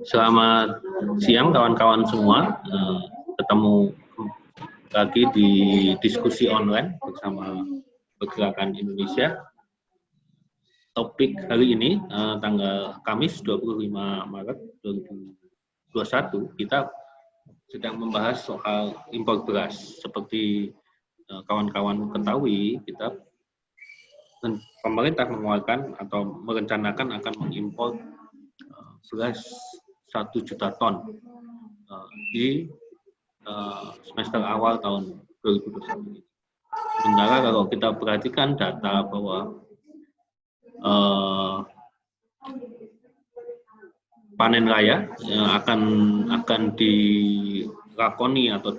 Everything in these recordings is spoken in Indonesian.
Selamat siang kawan-kawan semua. Ketemu lagi di diskusi online bersama Pergerakan Indonesia. Topik hari ini tanggal Kamis 25 Maret 2021 kita sedang membahas soal impor beras. Seperti kawan-kawan ketahui, pemerintah mengeluarkan atau merencanakan akan mengimpor beras 1 juta ton di semester awal tahun 2021 ini. Sementara kalau kita perhatikan data bahwa panen raya yang akan dilakoni atau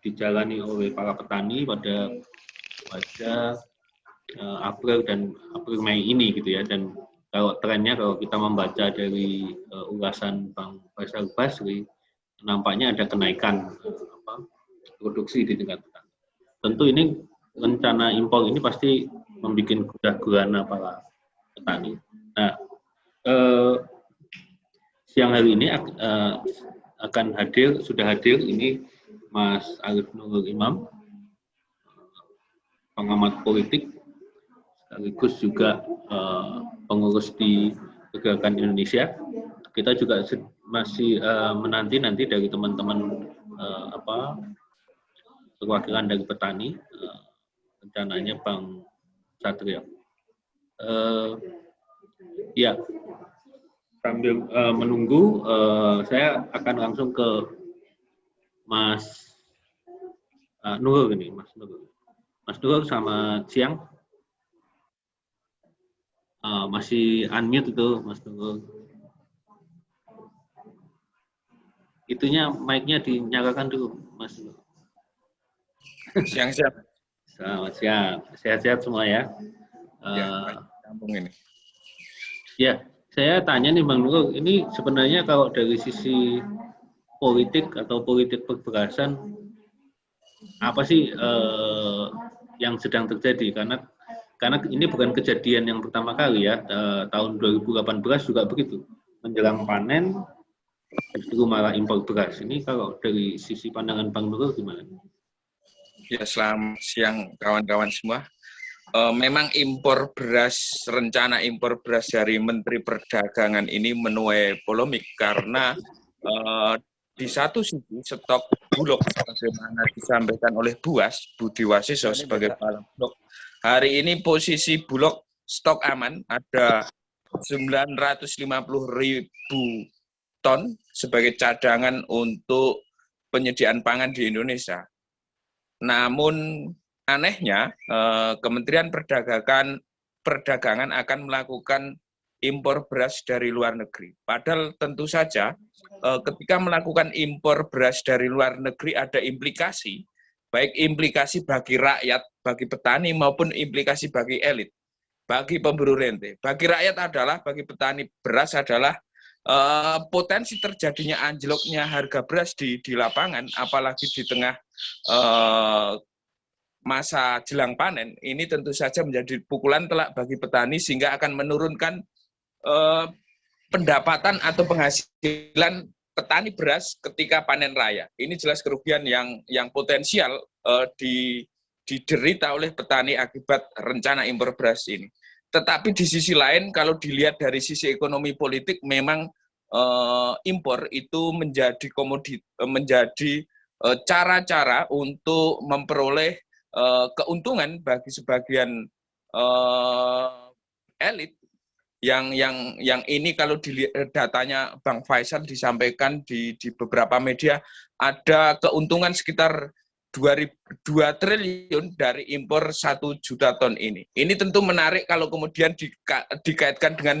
dijalani oleh para petani pada April Mei ini gitu ya. Dan kalau trennya kalau kita membaca dari ulasan Bang Faisal Basri, nampaknya ada kenaikan produksi di tingkat petani. Tentu ini rencana impor ini pasti membuat gundah gulana para petani. Nah, siang hari ini sudah hadir ini Mas Arief Nurul Imam, pengamat politik, sekaligus juga pengurus di Pergerakan Indonesia. Kita juga masih menanti dari teman-teman perwakilan dari petani, rencananya Bang Satrio. Ya, sambil menunggu, saya akan langsung ke Mas Nurul ini, Mas Nurul. Mas Nurul, selamat siang. Masih unmute itu, Mas Nurul. Itunya mic-nya dinyalakan dulu, Mas Nurul. Siang-siang. Selamat siang. Sehat-sehat semua ya. Kampung ini. Ya, saya tanya nih Bang Nurul, ini sebenarnya kalau dari sisi politik atau politik perberasan, apa sih yang sedang terjadi? Karena ini bukan kejadian yang pertama kali ya. Tahun 2018 juga begitu. Menjelang panen, justru malah impor beras. Ini kalau dari sisi pandangan Bang Nurul gimana? Ya, selamat siang kawan-kawan semua. Memang impor beras, rencana impor beras dari Menteri Perdagangan ini menuai polemik karena di satu sisi stok Bulog sebagaimana disampaikan oleh Budi Wasiso sebagai kepala Bulog, hari ini posisi Bulog stok aman ada 950.000 ton sebagai cadangan untuk penyediaan pangan di Indonesia. Namun anehnya, Kementerian Perdagangan akan melakukan impor beras dari luar negeri. Padahal tentu saja ketika melakukan impor beras dari luar negeri ada implikasi, baik implikasi bagi rakyat, bagi petani maupun implikasi bagi elit, bagi pemburu rente. Bagi rakyat adalah, bagi petani beras adalah potensi terjadinya anjloknya harga beras di lapangan, apalagi di tengah masa jelang panen, ini tentu saja menjadi pukulan telak bagi petani sehingga akan menurunkan pendapatan atau penghasilan petani beras ketika panen raya. Ini jelas kerugian yang potensial diderita oleh petani akibat rencana impor beras ini. Tetapi di sisi lain, kalau dilihat dari sisi ekonomi politik, memang impor itu menjadi cara-cara untuk memperoleh keuntungan bagi sebagian elit yang ini kalau dilihat datanya Bang Faisal disampaikan di beberapa media, ada keuntungan sekitar 2 triliun dari impor 1 juta ton ini. Ini tentu menarik kalau kemudian dikaitkan dengan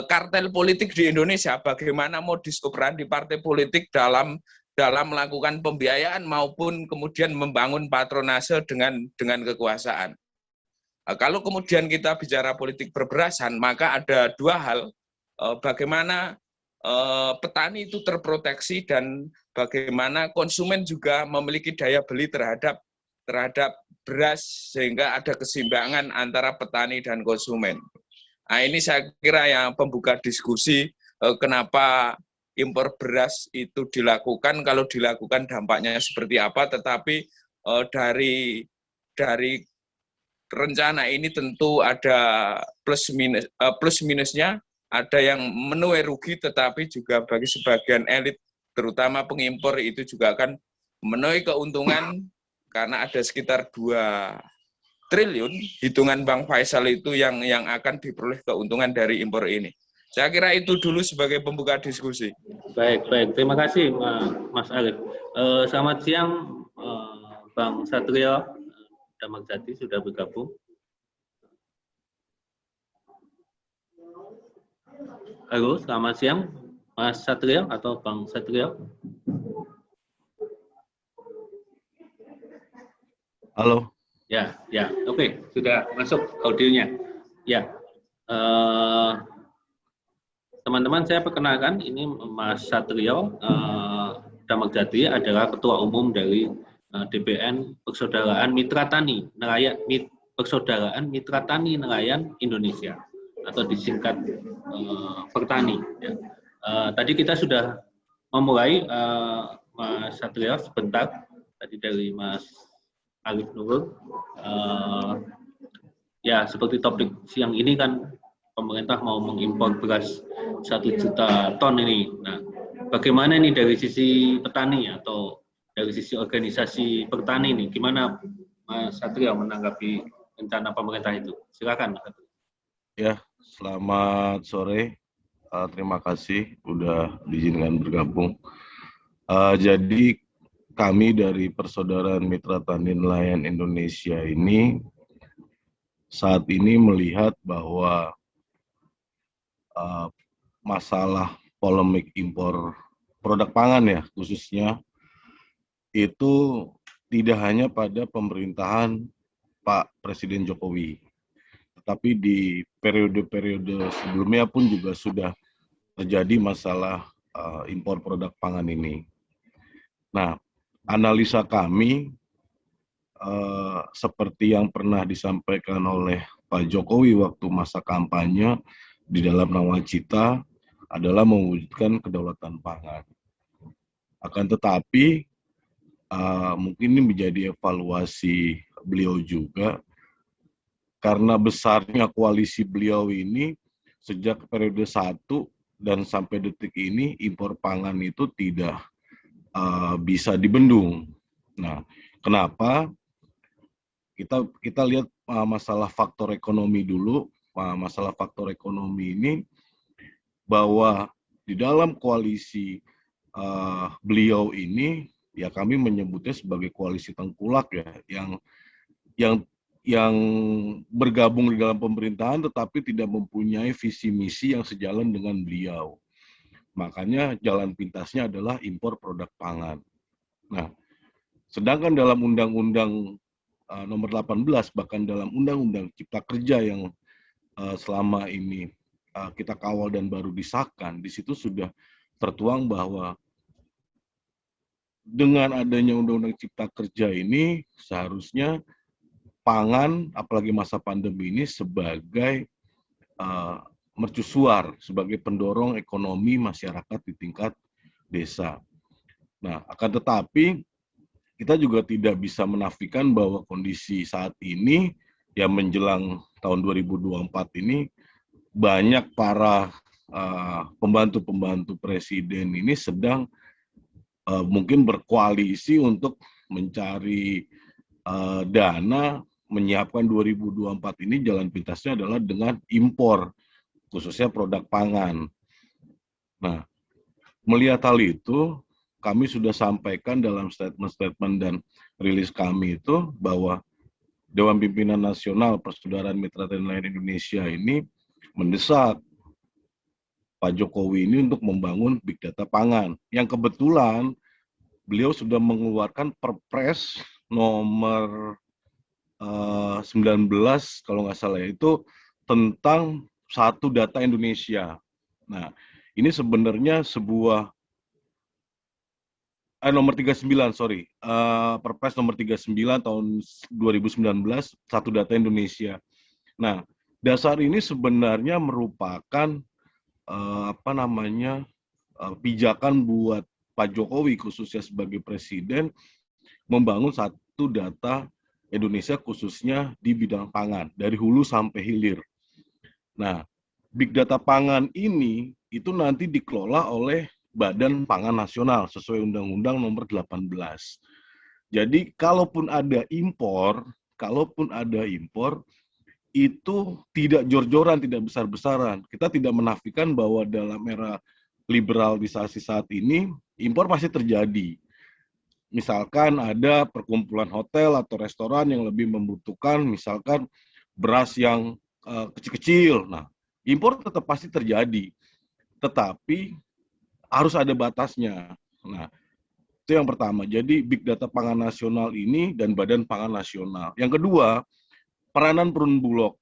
kartel politik di Indonesia, bagaimana modus operandi partai politik dalam melakukan pembiayaan maupun kemudian membangun patronase dengan kekuasaan. Kalau kemudian kita bicara politik perberasan, maka ada dua hal, bagaimana petani itu terproteksi dan bagaimana konsumen juga memiliki daya beli terhadap beras sehingga ada keseimbangan antara petani dan konsumen. Nah, ini saya kira yang pembuka diskusi kenapa impor beras itu dilakukan, kalau dilakukan dampaknya seperti apa, tetapi dari rencana ini tentu ada plus minusnya, ada yang menuai rugi, tetapi juga bagi sebagian elit, terutama pengimpor itu juga akan menuai keuntungan karena ada sekitar 2 triliun hitungan Bang Faisal itu yang akan diperoleh keuntungan dari impor ini. Saya kira itu dulu sebagai pembuka diskusi. Baik. Terima kasih, Mas Arif. Selamat siang, Bang Satrio Damagjati sudah bergabung. Halo, selamat siang, Mas Satrio atau Bang Satrio. Halo. Ya, oke, sudah masuk audionya. Ya, teman-teman, saya perkenalkan, ini Mas Satrio Damagjati adalah Ketua Umum dari DPN Persaudaraan Mitra Tani Nelayan Indonesia atau disingkat Pertani. Ya. Tadi kita sudah memulai, Mas Satrio, sebentar tadi dari Mas Arif Nurul. Ya, seperti topik siang ini kan pemerintah mau mengimpor beras 1 juta ton ini. Nah, bagaimana ini dari sisi petani atau dari sisi organisasi petani ini? Gimana Mas Satrio menanggapi rencana pemerintah itu? Silakan, Mas Satrio. Ya, selamat sore. Terima kasih sudah diizinkan bergabung. Jadi kami dari Persaudaraan Mitra Tani Nelayan Indonesia ini saat ini melihat bahwa masalah polemik impor produk pangan ya khususnya itu tidak hanya pada pemerintahan Pak Presiden Jokowi, tetapi di periode-periode sebelumnya pun juga sudah terjadi masalah impor produk pangan ini. Nah, analisa kami seperti yang pernah disampaikan oleh Pak Jokowi waktu masa kampanye di dalam nawacita adalah mewujudkan kedaulatan pangan. Akan tetapi mungkin ini menjadi evaluasi beliau juga karena besarnya koalisi beliau ini sejak periode 1 dan sampai detik ini impor pangan itu tidak bisa dibendung. Nah, kenapa? Kita lihat masalah faktor ekonomi dulu. Masalah faktor ekonomi ini bahwa di dalam koalisi beliau ini ya kami menyebutnya sebagai koalisi tengkulak ya yang bergabung di dalam pemerintahan tetapi tidak mempunyai visi misi yang sejalan dengan beliau. Makanya jalan pintasnya adalah impor produk pangan. Nah, sedangkan dalam Undang-Undang nomor 18 bahkan dalam Undang-Undang Cipta Kerja yang selama ini kita kawal dan baru disahkan, di situ sudah tertuang bahwa dengan adanya Undang-Undang Cipta Kerja ini seharusnya pangan, apalagi masa pandemi ini, sebagai mercusuar, sebagai pendorong ekonomi masyarakat di tingkat desa. Nah, akan tetapi kita juga tidak bisa menafikan bahwa kondisi saat ini, yang menjelang tahun 2024 ini, banyak para pembantu-pembantu presiden ini sedang mungkin berkoalisi untuk mencari dana menyiapkan 2024 ini jalan pintasnya adalah dengan impor, khususnya produk pangan. Nah, melihat hal itu, kami sudah sampaikan dalam statement-statement dan rilis kami itu bahwa Dewan Pimpinan Nasional Persaudaraan Mitra Tani Nelayan Indonesia ini mendesak Pak Jokowi ini untuk membangun Big Data Pangan. Yang kebetulan beliau sudah mengeluarkan Perpres nomor 19 kalau nggak salah itu tentang satu data Indonesia. Nah, ini sebenarnya sebuah Nomor 39, sorry. Perpres nomor 39 tahun 2019, satu data Indonesia. Nah, dasar ini sebenarnya merupakan pijakan buat Pak Jokowi khususnya sebagai presiden membangun satu data Indonesia khususnya di bidang pangan dari hulu sampai hilir. Nah, Big Data Pangan ini itu nanti dikelola oleh Badan Pangan Nasional sesuai Undang-Undang Nomor 18. Jadi kalaupun ada impor itu tidak jor-joran, tidak besar-besaran. Kita tidak menafikan bahwa dalam era liberalisasi saat ini impor pasti terjadi. Misalkan ada perkumpulan hotel atau restoran yang lebih membutuhkan misalkan beras yang kecil-kecil. Nah, impor tetap pasti terjadi. Tetapi harus ada batasnya. Nah, itu yang pertama. Jadi Big Data Pangan Nasional ini dan Badan Pangan Nasional. Yang kedua, peranan Perumbulok.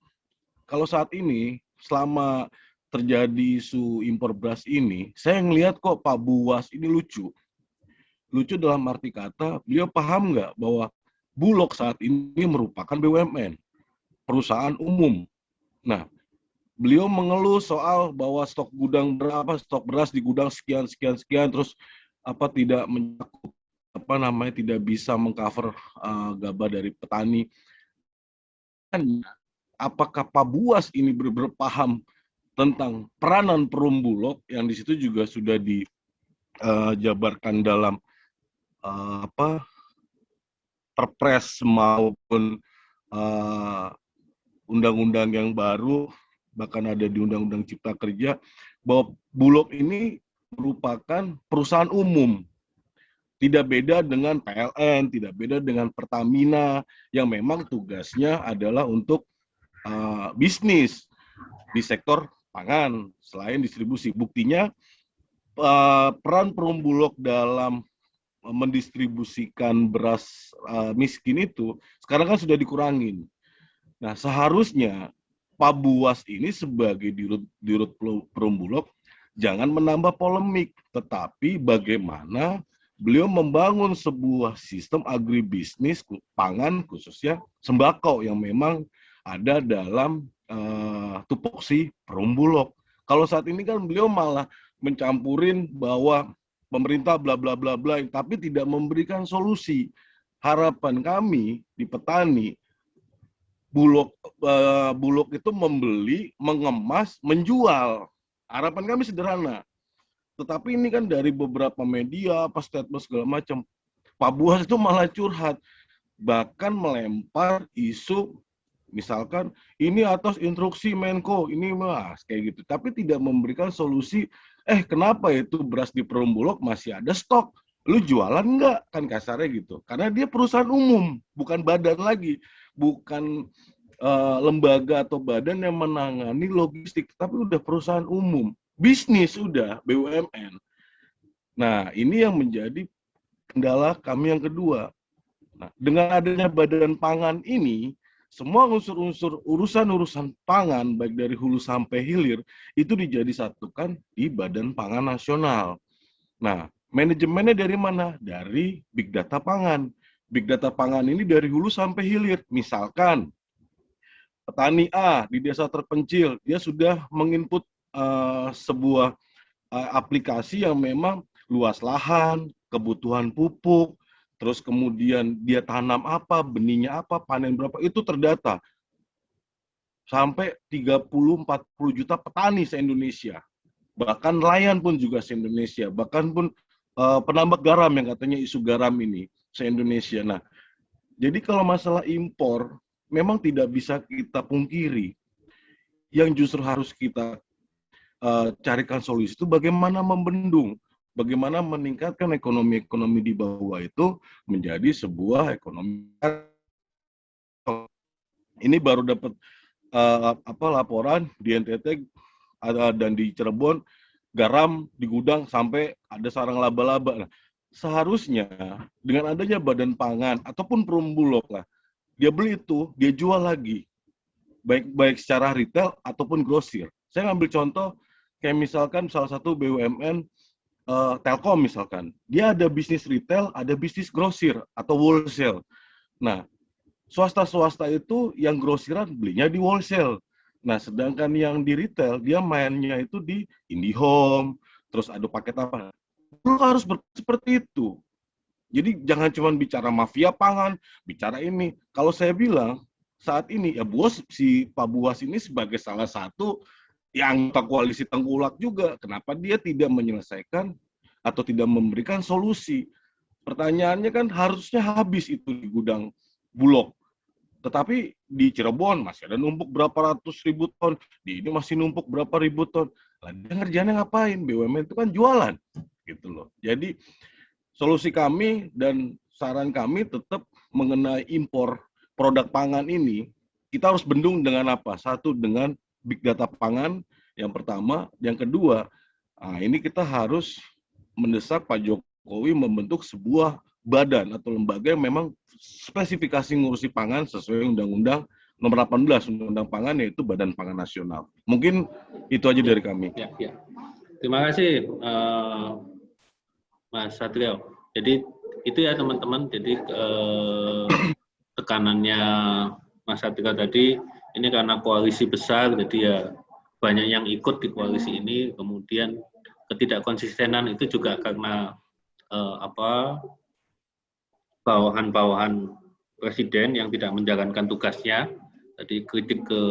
Kalau saat ini, selama terjadi isu impor beras ini, saya ngelihat kok Pak Buas ini lucu. Lucu dalam arti kata, beliau paham nggak bahwa Bulog saat ini merupakan BUMN, perusahaan umum. Nah, beliau mengeluh soal bahwa stok beras di gudang sekian, terus tidak mencakup tidak bisa mengcover gabah dari petani. Apakah Pak Buas ini benar-benar paham tentang peranan Perumbulok yang di situ juga sudah dijabarkan dalam Perpres maupun undang-undang yang baru, bahkan ada di Undang-Undang Cipta Kerja, bahwa Bulog ini merupakan perusahaan umum. Tidak beda dengan PLN, tidak beda dengan Pertamina, yang memang tugasnya adalah untuk bisnis di sektor pangan, selain distribusi. Buktinya, peran Perumbulok dalam mendistribusikan beras miskin itu, sekarang kan sudah dikurangin. Nah, seharusnya Pak Buas ini sebagai dirut Perumbulok jangan menambah polemik, tetapi bagaimana beliau membangun sebuah sistem agribisnis pangan khususnya sembako yang memang ada dalam tupoksi Perumbulok. Kalau saat ini kan beliau malah mencampurin bahwa pemerintah bla bla bla bla, tapi tidak memberikan solusi. Harapan kami di petani, Bulog itu membeli, mengemas, menjual. Harapan kami sederhana. Tetapi ini kan dari beberapa media, statement segala macam, Pak Buas itu malah curhat. Bahkan melempar isu, misalkan, ini atas instruksi Menko, ini mas, kayak gitu. Tapi tidak memberikan solusi, kenapa itu beras di Perumbulok masih ada stok? Lu jualan nggak? Kan kasarnya gitu. Karena dia perusahaan umum, bukan badan lagi. Bukan lembaga atau badan yang menangani logistik, tapi udah perusahaan umum. Bisnis udah, BUMN. Nah, ini yang menjadi kendala kami yang kedua. Nah, dengan adanya Badan Pangan ini, semua unsur-unsur urusan-urusan pangan, baik dari hulu sampai hilir, itu dijadi-satukan di Badan Pangan Nasional. Nah, manajemennya dari mana? Dari Big Data Pangan. Big Data Pangan ini dari hulu sampai hilir. Misalkan, petani A di desa terpencil, dia sudah menginput sebuah aplikasi yang memang luas lahan, kebutuhan pupuk, terus kemudian dia tanam apa, benihnya apa, panen berapa, itu terdata. Sampai 30-40 juta petani se-Indonesia. Bahkan nelayan pun juga se-Indonesia. Bahkan pun penambak garam yang katanya isu garam ini se-Indonesia. Nah, jadi kalau masalah impor, memang tidak bisa kita pungkiri. Yang justru harus kita carikan solusi itu bagaimana membendung, bagaimana meningkatkan ekonomi di bawah itu menjadi sebuah ekonomi. Ini baru dapat laporan di NTT dan di Cirebon, garam di gudang sampai ada sarang laba-laba. Nah, seharusnya dengan adanya Badan Pangan ataupun Perumbulok lah, dia beli itu, dia jual lagi, baik secara retail ataupun grosir. Saya ngambil contoh kayak misalkan salah satu BUMN Telkom misalkan, dia ada bisnis retail, ada bisnis grosir atau wholesale. Nah, swasta-swasta itu yang grosiran belinya di wholesale. Nah, sedangkan yang di retail, dia mainnya itu di IndiHome, terus ada paket apa. Lu harus seperti itu. Jadi jangan cuma bicara mafia pangan, bicara ini. Kalau saya bilang, saat ini ya si Pak Buas ini sebagai salah satu yang anggota koalisi tengkulak juga. Kenapa dia tidak menyelesaikan atau tidak memberikan solusi? Pertanyaannya kan harusnya habis itu di gudang Bulog. Tetapi di Cirebon masih ada numpuk berapa ratus ribu ton, di ini masih numpuk berapa ribu ton. Lah dia ngerjainnya ngapain? BUMN itu kan jualan, gitu loh. Jadi solusi kami dan saran kami tetap mengenai impor produk pangan ini, kita harus bendung dengan apa? Satu, dengan big data pangan, yang pertama. Yang kedua, ini kita harus mendesak Pak Jokowi membentuk sebuah badan atau lembaga yang memang spesifikasi ngurusi pangan sesuai Undang-Undang Nomor 18 Undang-Undang Pangan, yaitu Badan Pangan Nasional. Mungkin itu aja dari kami. Ya. Terima kasih Mas Satrio. Jadi itu ya teman-teman. Jadi tekanannya Mas Satrio tadi ini karena koalisi besar, jadi ya banyak yang ikut di koalisi ini. Kemudian ketidakkonsistenan itu juga karena bawahan-bawahan presiden yang tidak menjalankan tugasnya. Tadi kritik ke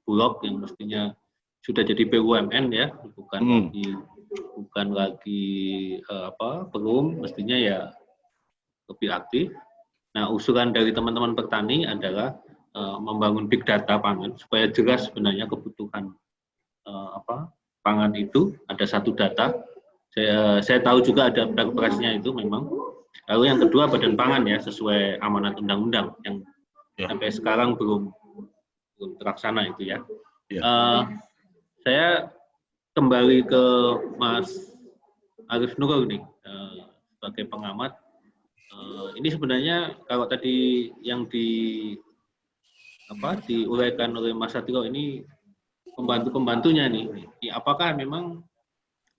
Bulog yang mestinya sudah jadi BUMN ya, bukan lagi belum, mestinya ya lebih aktif. Nah, usulan dari teman-teman petani adalah membangun big data pangan supaya jelas sebenarnya kebutuhan pangan itu, ada satu data. Saya tahu juga ada perpresnya itu memang. Lalu yang kedua Badan Pangan ya, sesuai amanat undang-undang yang sampai sekarang belum terlaksana itu ya. Saya kembali ke Mas Arif Nurul nih sebagai pengamat. Ini sebenarnya kalau tadi yang diuraikan oleh Mas Satrio ini pembantu-pembantunya nih. Apakah memang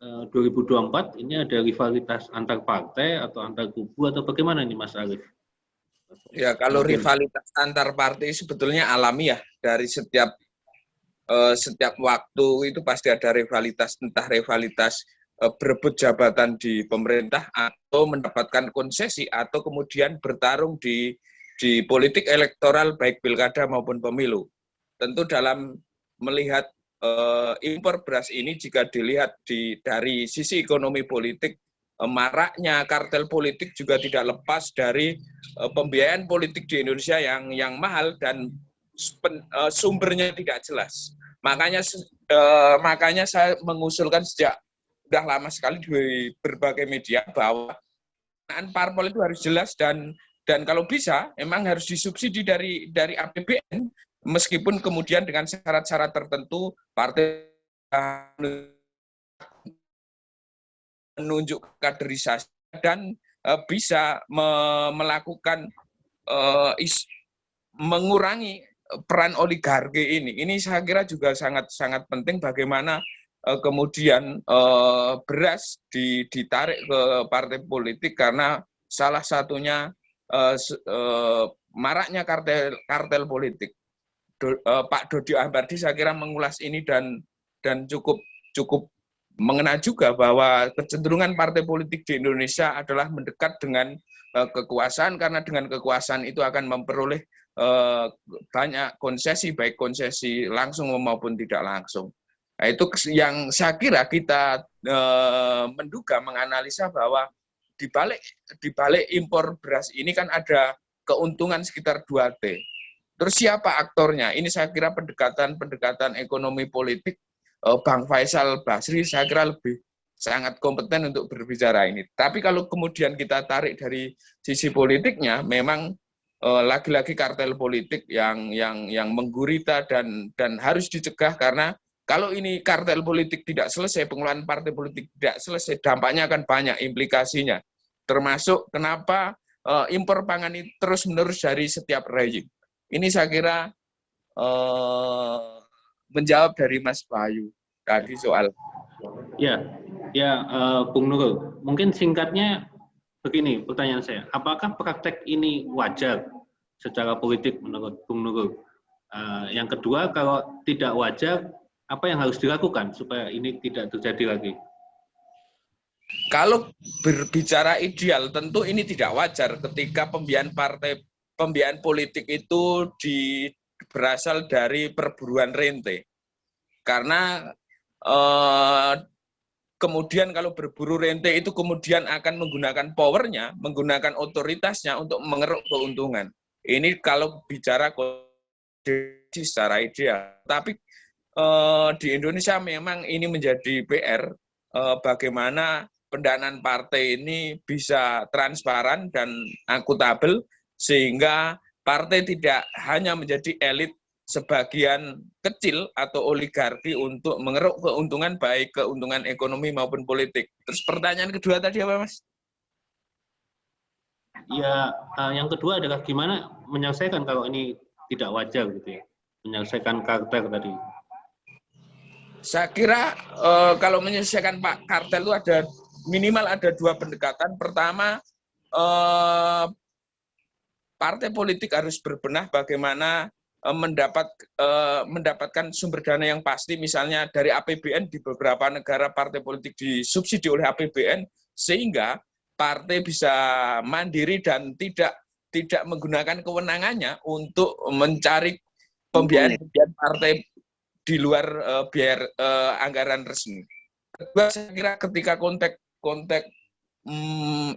2024 ini ada rivalitas antar partai atau antar kubu atau bagaimana nih Mas Arif? Ya, kalau rivalitas antar partai sebetulnya alami ya, dari setiap waktu itu pasti ada rivalitas, entah rivalitas berebut jabatan di pemerintah atau mendapatkan konsesi atau kemudian bertarung di politik elektoral baik pilkada maupun pemilu. Tentu dalam melihat impor beras ini jika dilihat dari sisi ekonomi politik, maraknya kartel politik juga tidak lepas dari pembiayaan politik di Indonesia yang mahal dan sumbernya tidak jelas. Makanya saya mengusulkan sejak sudah lama sekali di berbagai media bahwa parpol itu harus jelas dan kalau bisa memang harus disubsidi dari APBN, meskipun kemudian dengan syarat-syarat tertentu partai menunjuk kaderisasi dan bisa melakukan mengurangi peran oligarki ini. Ini saya kira juga sangat penting bagaimana kemudian beras ditarik ke partai politik karena salah satunya maraknya kartel politik. Pak Dodi Ambardi saya kira mengulas ini dan cukup mengena juga bahwa kecenderungan partai politik di Indonesia adalah mendekat dengan kekuasaan, karena dengan kekuasaan itu akan memperoleh banyak konsesi, baik konsesi langsung maupun tidak langsung. Nah, itu yang saya kira kita menduga, menganalisa bahwa di balik impor beras ini kan ada keuntungan sekitar 2T. Terus siapa aktornya? Ini saya kira pendekatan ekonomi politik Bang Faisal Basri saya kira lebih sangat kompeten untuk berbicara ini. Tapi kalau kemudian kita tarik dari sisi politiknya, memang lagi-lagi kartel politik yang menggurita dan harus dicegah, karena kalau ini kartel politik tidak selesai, pengelolaan partai politik tidak selesai, dampaknya akan banyak implikasinya. Termasuk kenapa impor pangan ini terus-menerus dari setiap rejim. Ini saya kira menjawab dari Mas Bayu tadi soal. Ya, Ya, Bung Nurul, mungkin singkatnya begini pertanyaan saya, apakah praktek ini wajar secara politik menurut Bung Nurul? Yang kedua, kalau tidak wajar, apa yang harus dilakukan supaya ini tidak terjadi lagi? Kalau berbicara ideal, tentu ini tidak wajar ketika pembiayaan politik itu berasal dari perburuan rente. Karena kemudian kalau berburu rente itu kemudian akan menggunakan powernya, menggunakan otoritasnya untuk mengeruk keuntungan. Ini kalau bicara secara ideal. Tapi di Indonesia memang ini menjadi PR, bagaimana pendanaan partai ini bisa transparan dan akuntabel sehingga partai tidak hanya menjadi elit sebagian kecil atau oligarki untuk mengeruk keuntungan baik keuntungan ekonomi maupun politik. Terus pertanyaan kedua tadi apa, Mas? Ya, yang kedua adalah gimana menyelesaikan kalau ini tidak wajar gitu ya, menyelesaikan kartel tadi. Saya kira kalau menyelesaikan Pak kartel itu ada minimal ada dua pendekatan. Pertama, partai politik harus berbenah bagaimana mendapatkan sumber dana yang pasti, misalnya dari APBN. Di beberapa negara partai politik disubsidi oleh APBN sehingga partai bisa mandiri dan tidak menggunakan kewenangannya untuk mencari pembiayaan partai di luar biaya anggaran resmi. Kedua, saya kira ketika konteks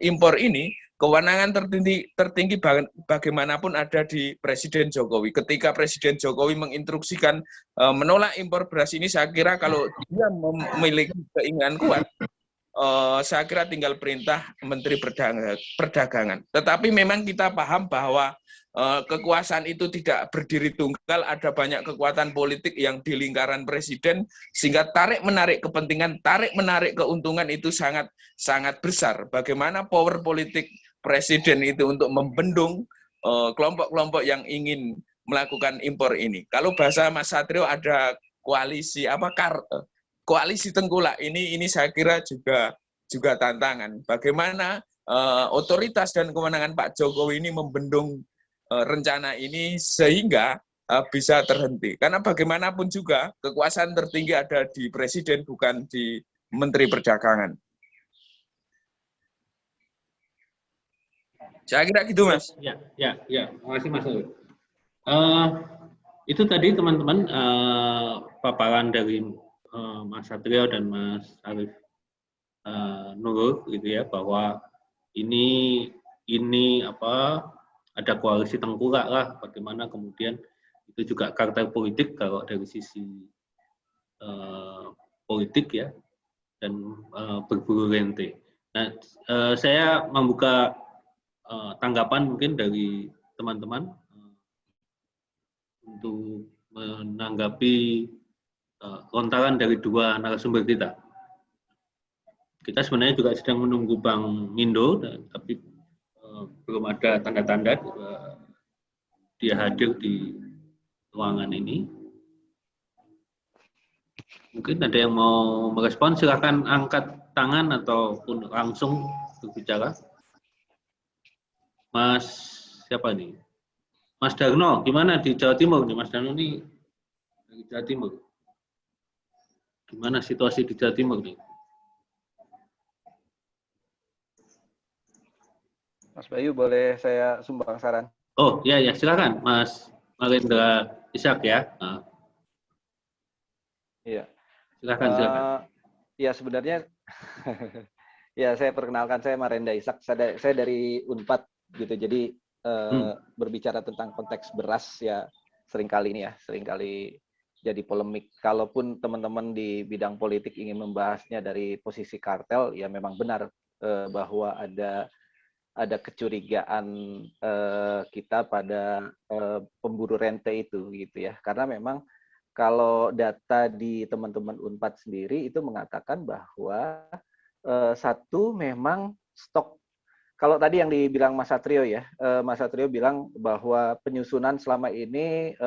impor ini, kewenangan tertinggi bagaimanapun ada di Presiden Jokowi. Ketika Presiden Jokowi menginstruksikan menolak impor beras ini, saya kira kalau dia memiliki keinginan kuat, saya kira tinggal perintah Menteri Perdagangan. Tetapi memang kita paham bahwa kekuasaan itu tidak berdiri tunggal, ada banyak kekuatan politik yang di lingkaran presiden, sehingga tarik-menarik kepentingan, tarik-menarik keuntungan itu sangat besar. Bagaimana power politik presiden itu untuk membendung kelompok-kelompok yang ingin melakukan impor ini. Kalau bahasa Mas Satrio ada koalisi koalisi tengkulak, ini saya kira juga tantangan. Bagaimana otoritas dan kewenangan Pak Jokowi ini membendung rencana ini sehingga bisa terhenti. Karena bagaimanapun juga kekuasaan tertinggi ada di Presiden, bukan di Menteri Perdagangan. Saya kira gitu, Mas. Ya. Terima kasih, Mas. Itu tadi teman-teman paparan dari Mas Satrio dan Mas Arif Nurul gitu ya, bahwa ini ada koalisi tengkulak lah, bagaimana kemudian itu juga kartel politik kalau dari sisi politik ya, dan berburu rente. Nah, saya membuka tanggapan mungkin dari teman-teman untuk menanggapi lontaran dari dua narasumber kita. Kita sebenarnya juga sedang menunggu Bang Mindo, tapi belum ada tanda-tanda dia hadir di ruangan ini. Mungkin ada yang mau merespon, silakan angkat tangan ataupun langsung berbicara. Mas siapa nih? Mas Darno, gimana di Jawa Timur nih? Mas Darno nih dari Jawa Timur. Gimana situasi di Jawa Timur nih? Mas Bayu, boleh saya sumbang saran? Oh, ya, silakan Mas Marindra Ishak ya. Iya. Silakan. Ya sebenarnya, ya saya perkenalkan, saya Marindra Ishak. Saya dari Unpad gitu. Jadi berbicara tentang konteks beras ya seringkali jadi polemik. Kalaupun teman-teman di bidang politik ingin membahasnya dari posisi kartel, ya memang benar bahwa ada kecurigaan kita pada pemburu rente itu gitu ya, karena memang kalau data di teman-teman Unpad sendiri itu mengatakan bahwa satu memang stok, kalau tadi yang dibilang Mas Satrio ya, Mas Satrio bilang bahwa penyusunan selama ini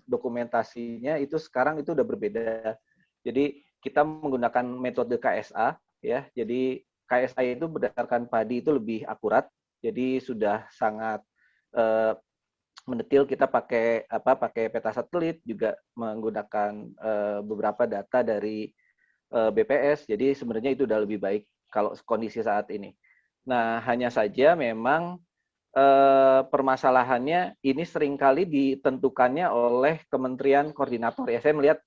dokumentasinya itu sekarang itu udah berbeda. Jadi kita menggunakan metode KSA ya. Jadi KSI itu berdasarkan padi itu lebih akurat. Jadi sudah sangat mendetil, kita pakai peta satelit, juga menggunakan beberapa data dari BPS. Jadi sebenarnya itu udah lebih baik kalau kondisi saat ini. Nah, hanya saja memang permasalahannya ini seringkali ditentukannya oleh kementerian koordinator. Ya, saya melihat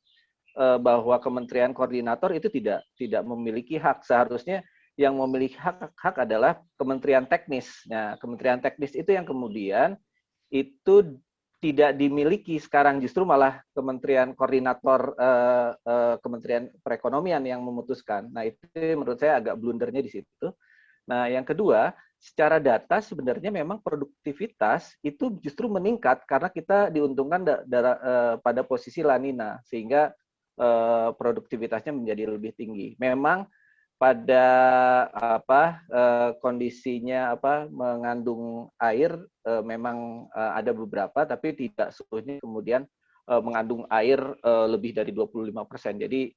bahwa kementerian koordinator itu tidak memiliki hak. Seharusnya yang memiliki hak adalah kementerian teknis. Nah, kementerian teknis itu yang kemudian itu tidak dimiliki sekarang, justru malah kementerian koordinator Kementerian Perekonomian yang memutuskan. Nah, itu menurut saya agak blundernya di situ. Nah, yang kedua, secara data sebenarnya memang produktivitas itu justru meningkat karena kita diuntungkan pada posisi La Nina, sehingga produktivitasnya menjadi lebih tinggi. Memang pada kondisinya mengandung air memang ada beberapa, tapi tidak seluruhnya kemudian mengandung air lebih dari 25%. Jadi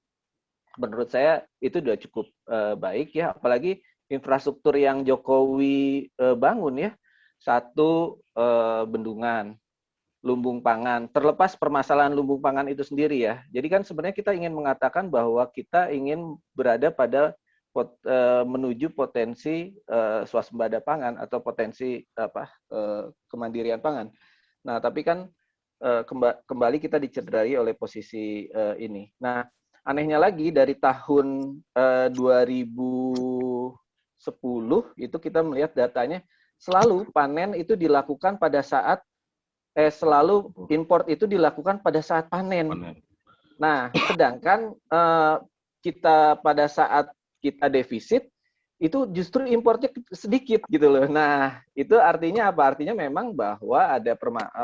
menurut saya itu sudah cukup baik ya, apalagi infrastruktur yang Jokowi bangun ya. Satu, bendungan, lumbung pangan. Terlepas permasalahan lumbung pangan itu sendiri ya. Jadi kan sebenarnya kita ingin mengatakan bahwa kita ingin berada pada menuju potensi swasembada pangan atau potensi kemandirian pangan. Nah, tapi kan kembali kita dicederai oleh posisi ini. Nah, anehnya lagi dari tahun 2010 itu kita melihat datanya selalu panen itu dilakukan pada saat selalu import itu dilakukan pada saat panen. Nah, sedangkan kita pada saat kita defisit itu justru importnya sedikit gitu loh. Nah, itu artinya apa? Artinya memang bahwa ada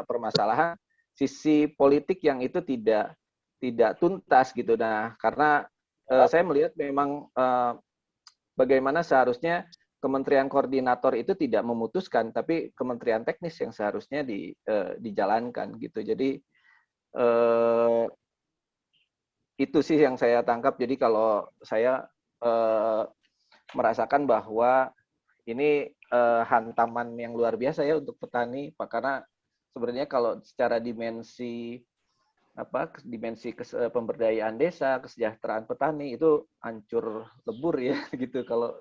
permasalahan sisi politik yang itu tidak tuntas gitu. Nah, karena saya melihat memang bagaimana seharusnya Kementerian Koordinator itu tidak memutuskan, tapi Kementerian Teknis yang seharusnya dijalankan gitu. Jadi itu sih yang saya tangkap. Jadi kalau saya merasakan bahwa ini hantaman yang luar biasa ya untuk petani, Pak, karena sebenarnya kalau secara dimensi pemberdayaan desa, kesejahteraan petani itu hancur lebur ya gitu kalau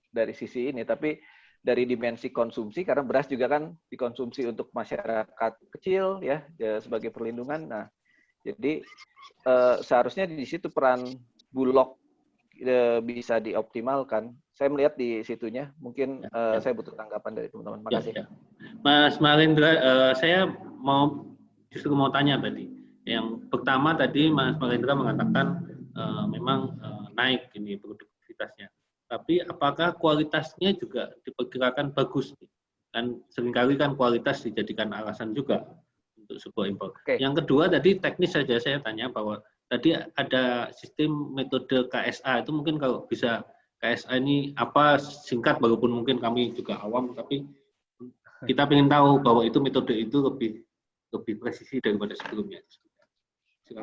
dari sisi ini. Tapi dari dimensi konsumsi, karena beras juga kan dikonsumsi untuk masyarakat kecil ya sebagai perlindungan. Nah, jadi seharusnya di situ peran Bulog bisa dioptimalkan. Saya melihat di situnya. Mungkin saya butuh tanggapan dari teman-teman. Makasih. Mas Marindra, saya justru mau tanya tadi. Yang pertama tadi Mas Marindra mengatakan memang naik ini produktivitasnya. Tapi apakah kualitasnya juga diperkirakan bagus? Kan seringkali kan kualitas dijadikan alasan juga untuk sebuah impor. Okay. Yang kedua tadi teknis saja saya tanya bahwa tadi ada sistem metode KSA, itu mungkin kalau bisa KSA ini apa singkat, walaupun mungkin kami juga awam, tapi kita ingin tahu bahwa itu metode itu lebih presisi daripada sebelumnya.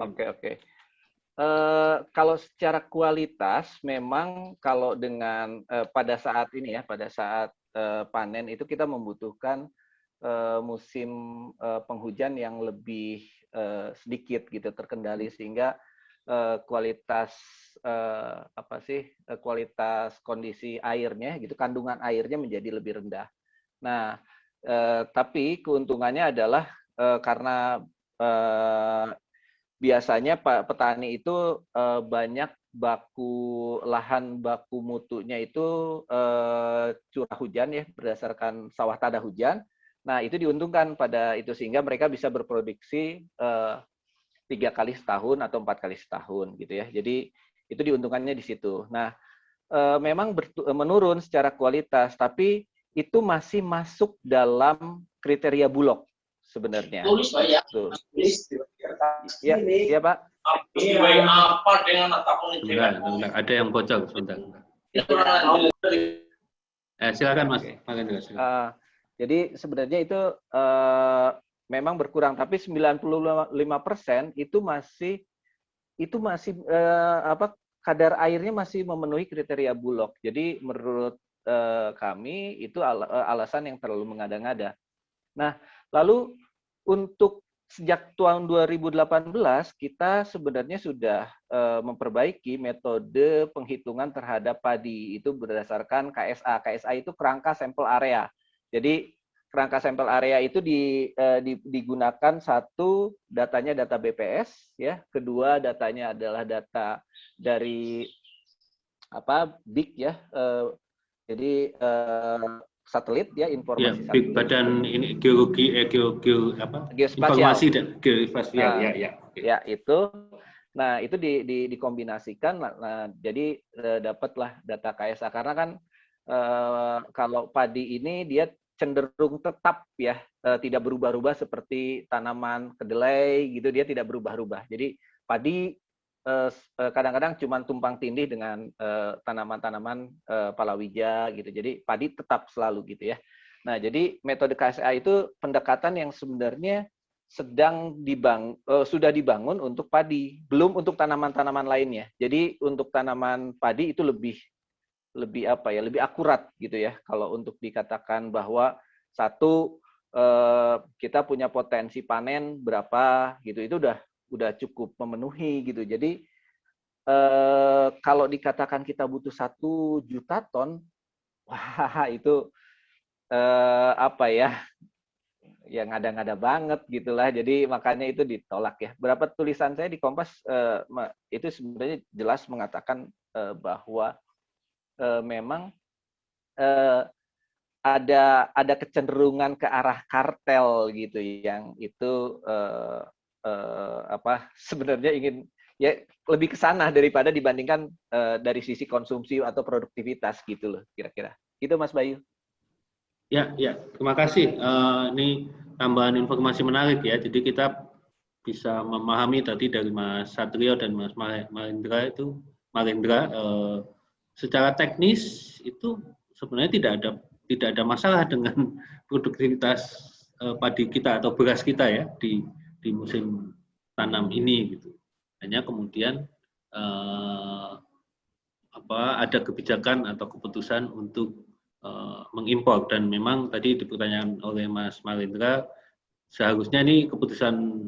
Oke. Kalau secara kualitas memang kalau dengan pada saat ini ya, pada saat panen itu kita membutuhkan musim penghujan yang lebih sedikit gitu terkendali, sehingga kualitas kualitas kondisi airnya gitu, kandungan airnya menjadi lebih rendah. Nah, tapi keuntungannya adalah karena biasanya petani itu banyak lahan baku mutunya itu curah hujan ya, berdasarkan sawah tada hujan. Nah, itu diuntungkan pada itu, sehingga mereka bisa berproduksi 3 kali setahun atau 4 kali setahun gitu ya. Jadi itu diuntungkannya di situ. Nah, memang menurun secara kualitas, tapi itu masih masuk dalam kriteria Bulog sebenarnya. Ya Pak. Sebentar, ada yang bocor sebentar. Silakan Mas. Jadi sebenarnya itu memang berkurang, tapi 95% itu masih kadar airnya masih memenuhi kriteria Bulog. Jadi menurut kami itu alasan yang terlalu mengada-ngada. Nah, lalu untuk sejak tahun 2018 kita sebenarnya sudah memperbaiki metode penghitungan terhadap padi itu berdasarkan KSA. KSA itu kerangka sampel area. Jadi kerangka sampel area itu digunakan, satu, datanya data BPS, ya, kedua datanya adalah data dari BIG, ya, jadi satelit, ya, informasi Big satelit. Badan ini geologi Geospasial. informasi dan geospasial, ya itu. Nah, itu dikombinasikan, nah, jadi dapatlah data KSA, karena kan kalau padi ini dia cenderung tetap, ya, tidak berubah-ubah seperti tanaman kedelai gitu, dia tidak berubah-ubah. Jadi padi kadang-kadang cuma tumpang tindih dengan tanaman-tanaman palawija gitu. Jadi padi tetap selalu gitu, ya. Nah, jadi metode KSA itu pendekatan yang sebenarnya sudah dibangun untuk padi, belum untuk tanaman-tanaman lainnya. Jadi untuk tanaman padi itu lebih akurat gitu, ya. Kalau untuk dikatakan bahwa satu kita punya potensi panen berapa gitu, itu udah cukup memenuhi gitu. Jadi kalau dikatakan kita butuh 1 juta ton, wah itu yang ngada-ngada banget gitulah. Jadi makanya itu ditolak, ya. Berapa tulisan saya di Kompas itu sebenarnya jelas mengatakan bahwa memang ada kecenderungan ke arah kartel gitu, yang itu sebenarnya ingin, ya, lebih ke sana daripada dibandingkan dari sisi konsumsi atau produktivitas gitu loh, kira-kira. Gitu, Mas Bayu. Ya, terima kasih. Ini tambahan informasi menarik, ya. Jadi kita bisa memahami tadi dari Mas Satrio dan Mas Marindra secara teknis itu sebenarnya tidak ada masalah dengan produktivitas padi kita atau beras kita, ya, di musim tanam ini gitu. Hanya kemudian ada kebijakan atau keputusan untuk mengimpor, dan memang tadi dipertanyakan oleh Mas Marindra, seharusnya ini keputusan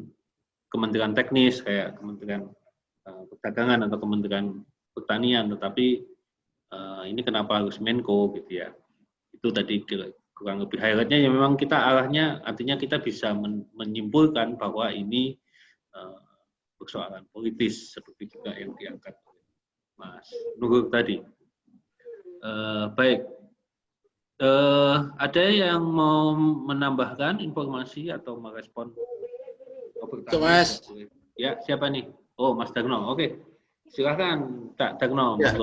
Kementerian Teknis kayak Kementerian Perdagangan atau Kementerian Pertanian, tetapi ini kenapa harus Menko gitu, ya. Itu tadi kurang lebih highlight-nya, ya. Memang kita arahnya, artinya kita bisa menyimpulkan bahwa ini persoalan politis seperti juga yang diangkat oleh Mas Nurul tadi. Baik, ada yang mau menambahkan informasi atau merespon? Mas. Ya, siapa nih? Oh, Mas Dagno. Oke, silakan, Kak Dagno. Ya.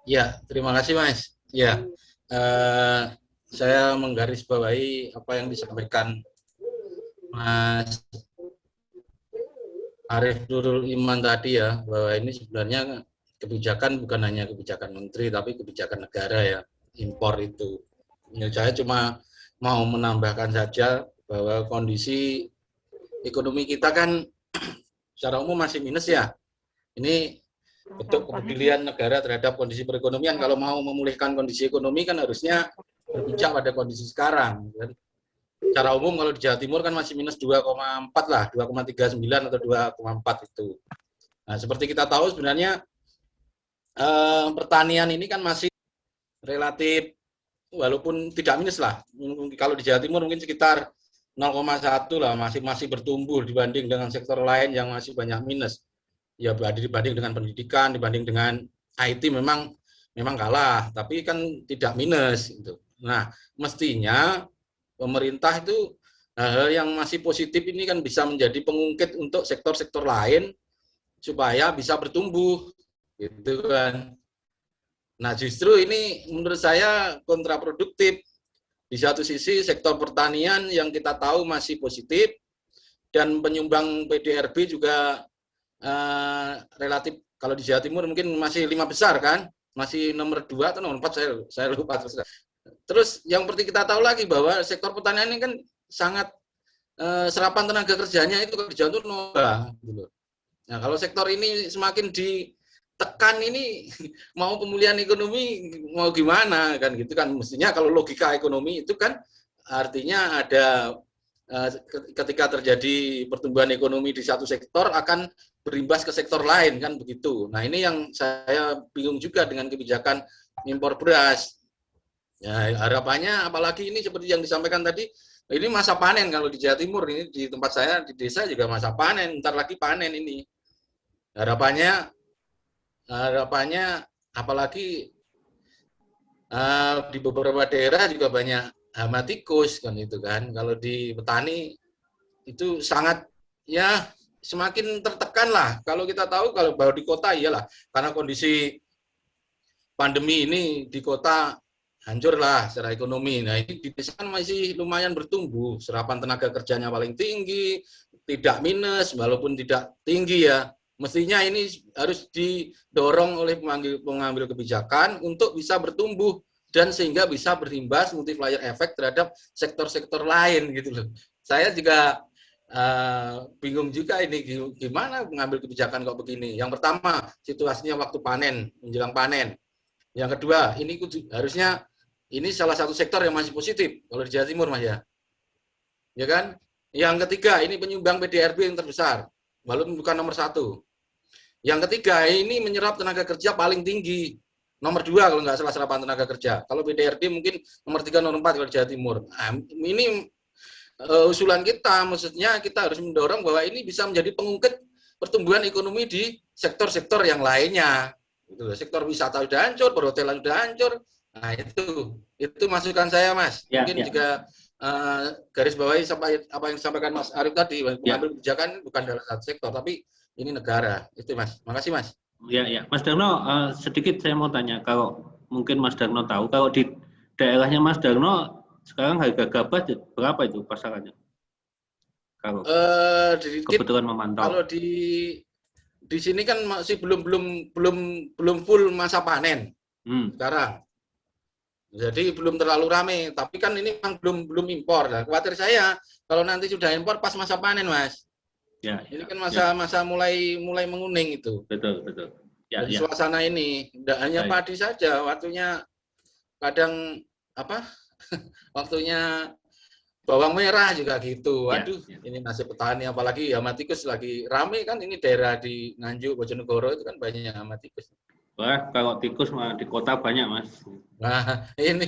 Ya, terima kasih, Mas. Ya, saya menggarisbawahi apa yang disampaikan Mas Arief Nurul Iman tadi, ya, bahwa ini sebenarnya kebijakan bukan hanya kebijakan menteri, tapi kebijakan negara, ya, impor itu. Ya, saya cuma mau menambahkan saja bahwa kondisi ekonomi kita kan secara umum masih minus, ya. Ini bentuk kepedulian negara terhadap kondisi perekonomian. Kalau mau memulihkan kondisi ekonomi kan harusnya berpijak pada kondisi sekarang. Secara umum kalau di Jawa Timur kan masih minus 2,4 lah, 2,39 atau 2,4 itu. Nah, seperti kita tahu sebenarnya pertanian ini kan masih relatif, walaupun tidak minus lah. Kalau di Jawa Timur mungkin sekitar 0,1 lah, masih bertumbuh dibanding dengan sektor lain yang masih banyak minus. Ya, dibanding dengan pendidikan, dibanding dengan IT memang kalah, tapi kan tidak minus gitu. Nah, mestinya pemerintah itu hal yang masih positif ini kan bisa menjadi pengungkit untuk sektor-sektor lain supaya bisa bertumbuh gitu kan. Nah, justru ini menurut saya kontraproduktif. Di satu sisi sektor pertanian yang kita tahu masih positif dan penyumbang PDRB juga relatif, kalau di Jawa Timur mungkin masih 5 besar kan, masih nomor 2 atau nomor 4 saya lupa. Terus yang seperti kita tahu lagi bahwa sektor pertanian ini kan sangat serapan tenaga kerjanya itu di Jawa Timur gitu. Nah, kalau sektor ini semakin tekan ini mau pemulihan ekonomi mau gimana kan gitu kan, mestinya kalau logika ekonomi itu kan artinya ada ketika terjadi pertumbuhan ekonomi di satu sektor akan berimbas ke sektor lain kan begitu. Nah ini yang saya bingung juga dengan kebijakan impor beras. Ya harapannya apalagi ini seperti yang disampaikan tadi, ini masa panen kalau di Jawa Timur, ini di tempat saya di desa juga masa panen, ntar lagi panen ini. Harapannya apalagi di beberapa daerah juga banyak hama tikus kan itu kan. Kalau di petani itu sangat ya semakin tertekan lah. Kalau kita tahu kalau baru di kota iyalah karena kondisi pandemi ini di kota hancur lah secara ekonomi. Nah ini di desa kan masih lumayan bertumbuh, serapan tenaga kerjanya paling tinggi, tidak minus walaupun tidak tinggi ya. Mestinya ini harus didorong oleh pengambil kebijakan untuk bisa bertumbuh dan sehingga bisa berimbas multiplier efek terhadap sektor-sektor lain gitu loh. Saya juga bingung juga ini gimana mengambil kebijakan kok begini. Yang pertama situasinya waktu panen, menjelang panen. Yang kedua ini harusnya ini salah satu sektor yang masih positif kalau di Jawa Timur Mas ya. Ya kan? Yang ketiga ini penyumbang PDRB yang terbesar walaupun bukan nomor 1. Yang ketiga, ini menyerap tenaga kerja paling tinggi. Nomor 2 kalau nggak salah serapan tenaga kerja. Kalau PDRB mungkin nomor 3, nomor 4 kalau di Jawa Timur. Nah, ini usulan kita, maksudnya kita harus mendorong bahwa ini bisa menjadi pengungkit pertumbuhan ekonomi di sektor-sektor yang lainnya. Sektor wisata sudah hancur, perhotelan sudah hancur. Nah itu masukan saya Mas. Ya, mungkin ya. juga garis bawahi apa yang disampaikan Mas Arief tadi, mengambil kebijakan bukan dalam satu sektor, tapi ini negara. Itu Mas. Makasih Mas. Ya, ya. Mas Darno, sedikit saya mau tanya, kalau mungkin Mas Darno tahu, kalau di daerahnya Mas Darno sekarang harga gabah berapa itu pasarannya? Kalau kebetulan memantau. Kalau di sini kan masih belum full masa panen sekarang. Jadi belum terlalu ramai, tapi kan ini memang belum impor. Nah, khawatir saya kalau nanti sudah impor pas masa panen, Mas. Ya, ini kan masa mulai menguning itu. Betul. Ya, jadi suasana ini tidak hanya padi saja, waktunya kadang waktunya bawang merah juga gitu. Waduh, ini nasib petani apalagi hama tikus lagi rame kan, ini daerah di Nganjuk, Bojonegoro itu kan banyak hama tikus. Wah, kalau tikus mah di kota banyak, Mas. Nah, ini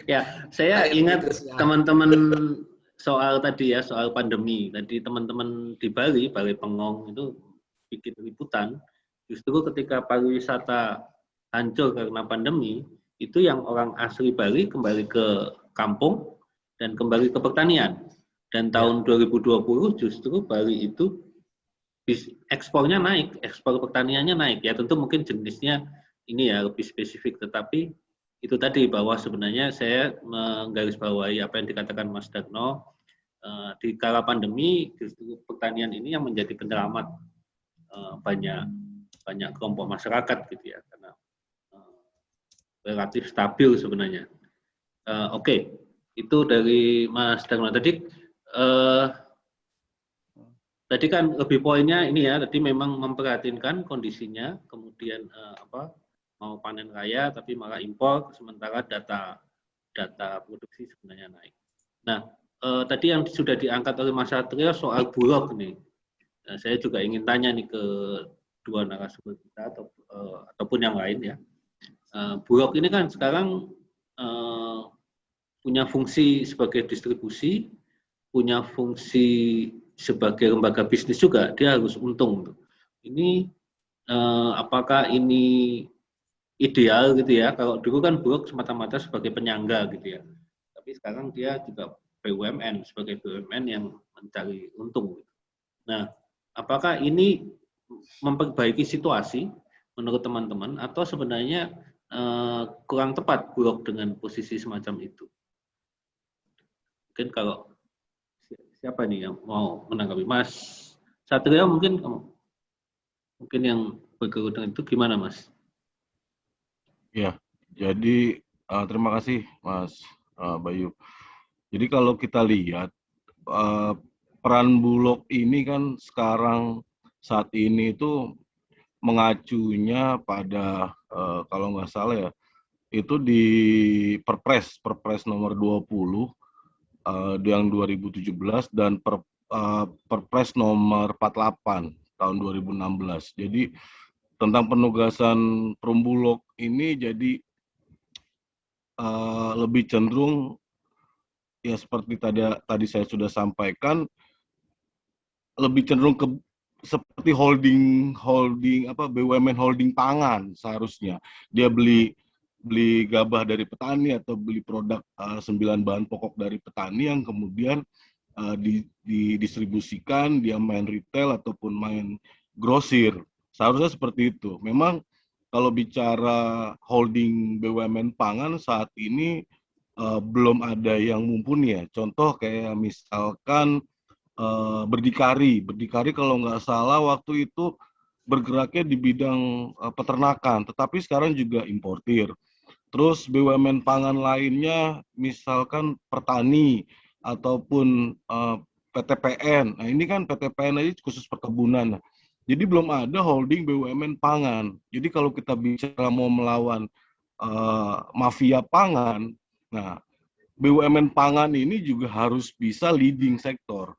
ya, saya ingat teman-teman soal tadi ya, soal pandemi. Tadi teman-teman di Bali Pengong itu bikin liputan. Justru ketika pariwisata hancur karena pandemi, itu yang orang asli Bali kembali ke kampung dan kembali ke pertanian. Dan tahun 2020 justru Bali itu ekspornya naik, ekspor pertaniannya naik. Ya tentu mungkin jenisnya ini ya lebih spesifik, tetapi itu tadi bahwa sebenarnya saya menggarisbawahi apa yang dikatakan Mas Darno. Di kala pandemi justru pertanian ini yang menjadi penyelamat banyak kelompok masyarakat gitu ya, karena relatif stabil sebenarnya. Oke, itu dari Mas Darmo tadi. Tadi kan lebih poinnya ini ya, tadi memang memperhatikan kondisinya, kemudian mau panen raya tapi malah impor, sementara data produksi sebenarnya naik. Nah, tadi yang sudah diangkat oleh Mas Satrio soal Bulog nih, saya juga ingin tanya nih ke dua narasumber kita ataupun yang lain ya. Bulog ini kan sekarang punya fungsi sebagai distribusi, punya fungsi sebagai lembaga bisnis juga, dia harus untung. Ini apakah ini ideal gitu ya? Kalau dulu kan Bulog semata-mata sebagai penyangga gitu ya, tapi sekarang dia juga BUMN, sebagai BUMN yang mencari untung. Nah, apakah ini memperbaiki situasi menurut teman-teman atau sebenarnya kurang tepat Bulog dengan posisi semacam itu? Mungkin kalau siapa nih yang mau menanggapi? Mas Satrio mungkin yang bergerak itu gimana Mas? Ya, jadi terima kasih Mas Bayu. Jadi kalau kita lihat peran Bulog ini kan sekarang saat ini itu mengacunya pada kalau nggak salah ya, itu di Perpres nomor 20 yang 2017 dan Perpres nomor 48 tahun 2016. Jadi tentang penugasan perumbulok ini jadi lebih cenderung ya seperti tadi saya sudah sampaikan, lebih cenderung ke seperti holding BUMN holding pangan. Seharusnya dia beli gabah dari petani atau beli produk 9 bahan pokok dari petani yang kemudian didistribusikan, dia main retail ataupun main grosir. Seharusnya seperti itu. Memang kalau bicara holding BUMN pangan saat ini belum ada yang mumpuni ya. Contoh kayak misalkan Berdikari kalau nggak salah waktu itu bergeraknya di bidang peternakan, tetapi sekarang juga importir. Terus BUMN pangan lainnya misalkan Pertani ataupun PTPN. Nah ini kan PTPN aja khusus perkebunan. Jadi belum ada holding BUMN pangan. Jadi kalau kita bicara mau melawan mafia pangan, nah BUMN pangan ini juga harus bisa leading sektor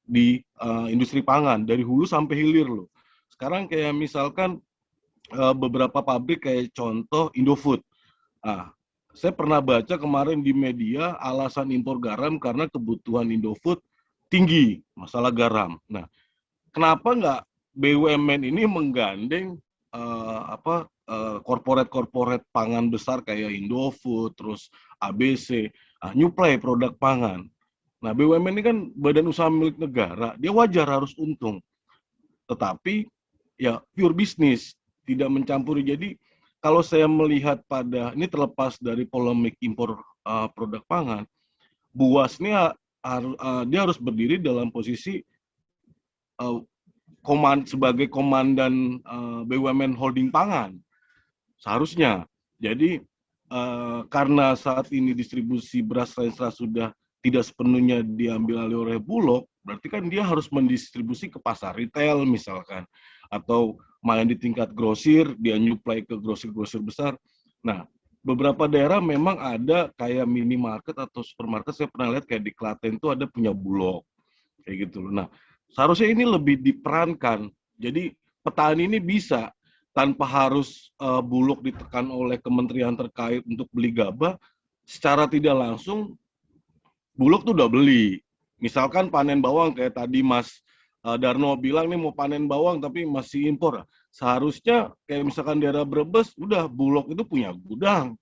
di industri pangan dari hulu sampai hilir loh. Sekarang kayak misalkan beberapa pabrik kayak contoh Indofood. Nah, saya pernah baca kemarin di media alasan impor garam karena kebutuhan Indofood tinggi masalah garam. Nah, kenapa nggak BUMN ini menggandeng korporat pangan besar kayak Indofood, terus ABC, nyuplai produk pangan. Nah, BUMN ini kan badan usaha milik negara, dia wajar harus untung. Tetapi ya pure bisnis, tidak mencampuri. Jadi kalau saya melihat pada, ini terlepas dari polemik impor produk pangan, BUAS ini dia harus berdiri dalam posisi sebagai komandan BUMN holding pangan. Seharusnya. Jadi karena saat ini distribusi beras Renstra sudah tidak sepenuhnya diambil alih oleh Bulog, berarti kan dia harus mendistribusi ke pasar retail misalkan, atau main di tingkat grosir, dia nyuplai ke grosir-grosir besar. Nah, beberapa daerah memang ada kayak minimarket atau supermarket, saya pernah lihat kayak di Klaten itu ada punya Bulog, kayak gitu loh. Nah, seharusnya ini lebih diperankan. Jadi petani ini bisa tanpa harus Bulog ditekan oleh kementerian terkait untuk beli gabah, secara tidak langsung Bulog tuh udah beli. Misalkan panen bawang kayak tadi Mas Darno bilang nih mau panen bawang tapi masih impor. Seharusnya kayak misalkan daerah Brebes, udah Bulog itu punya gudang.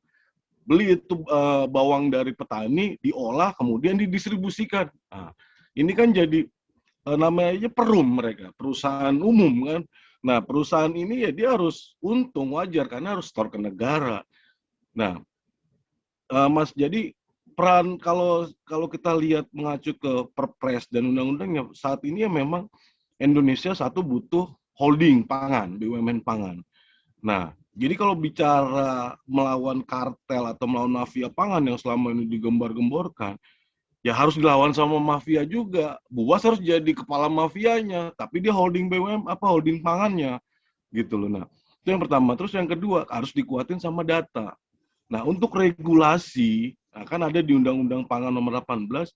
Beli itu bawang dari petani, diolah, kemudian didistribusikan. Nah, ini kan jadi namanya aja perum mereka, perusahaan umum kan. Nah, perusahaan ini ya dia harus untung, wajar karena harus store ke negara. Nah, Mas, jadi peran kalau kita lihat mengacu ke Perpres dan undang-undangnya saat ini ya memang Indonesia satu butuh holding pangan, BUMN pangan. Nah, jadi kalau bicara melawan kartel atau melawan mafia pangan yang selama ini digembar-gemborkan, ya harus dilawan sama mafia juga. BUAS harus jadi kepala mafianya, tapi dia holding holding pangannya, gitu loh. Nah, itu yang pertama. Terus yang kedua harus dikuatin sama data. Nah, untuk regulasi, kan ada di Undang-Undang Pangan Nomor 18,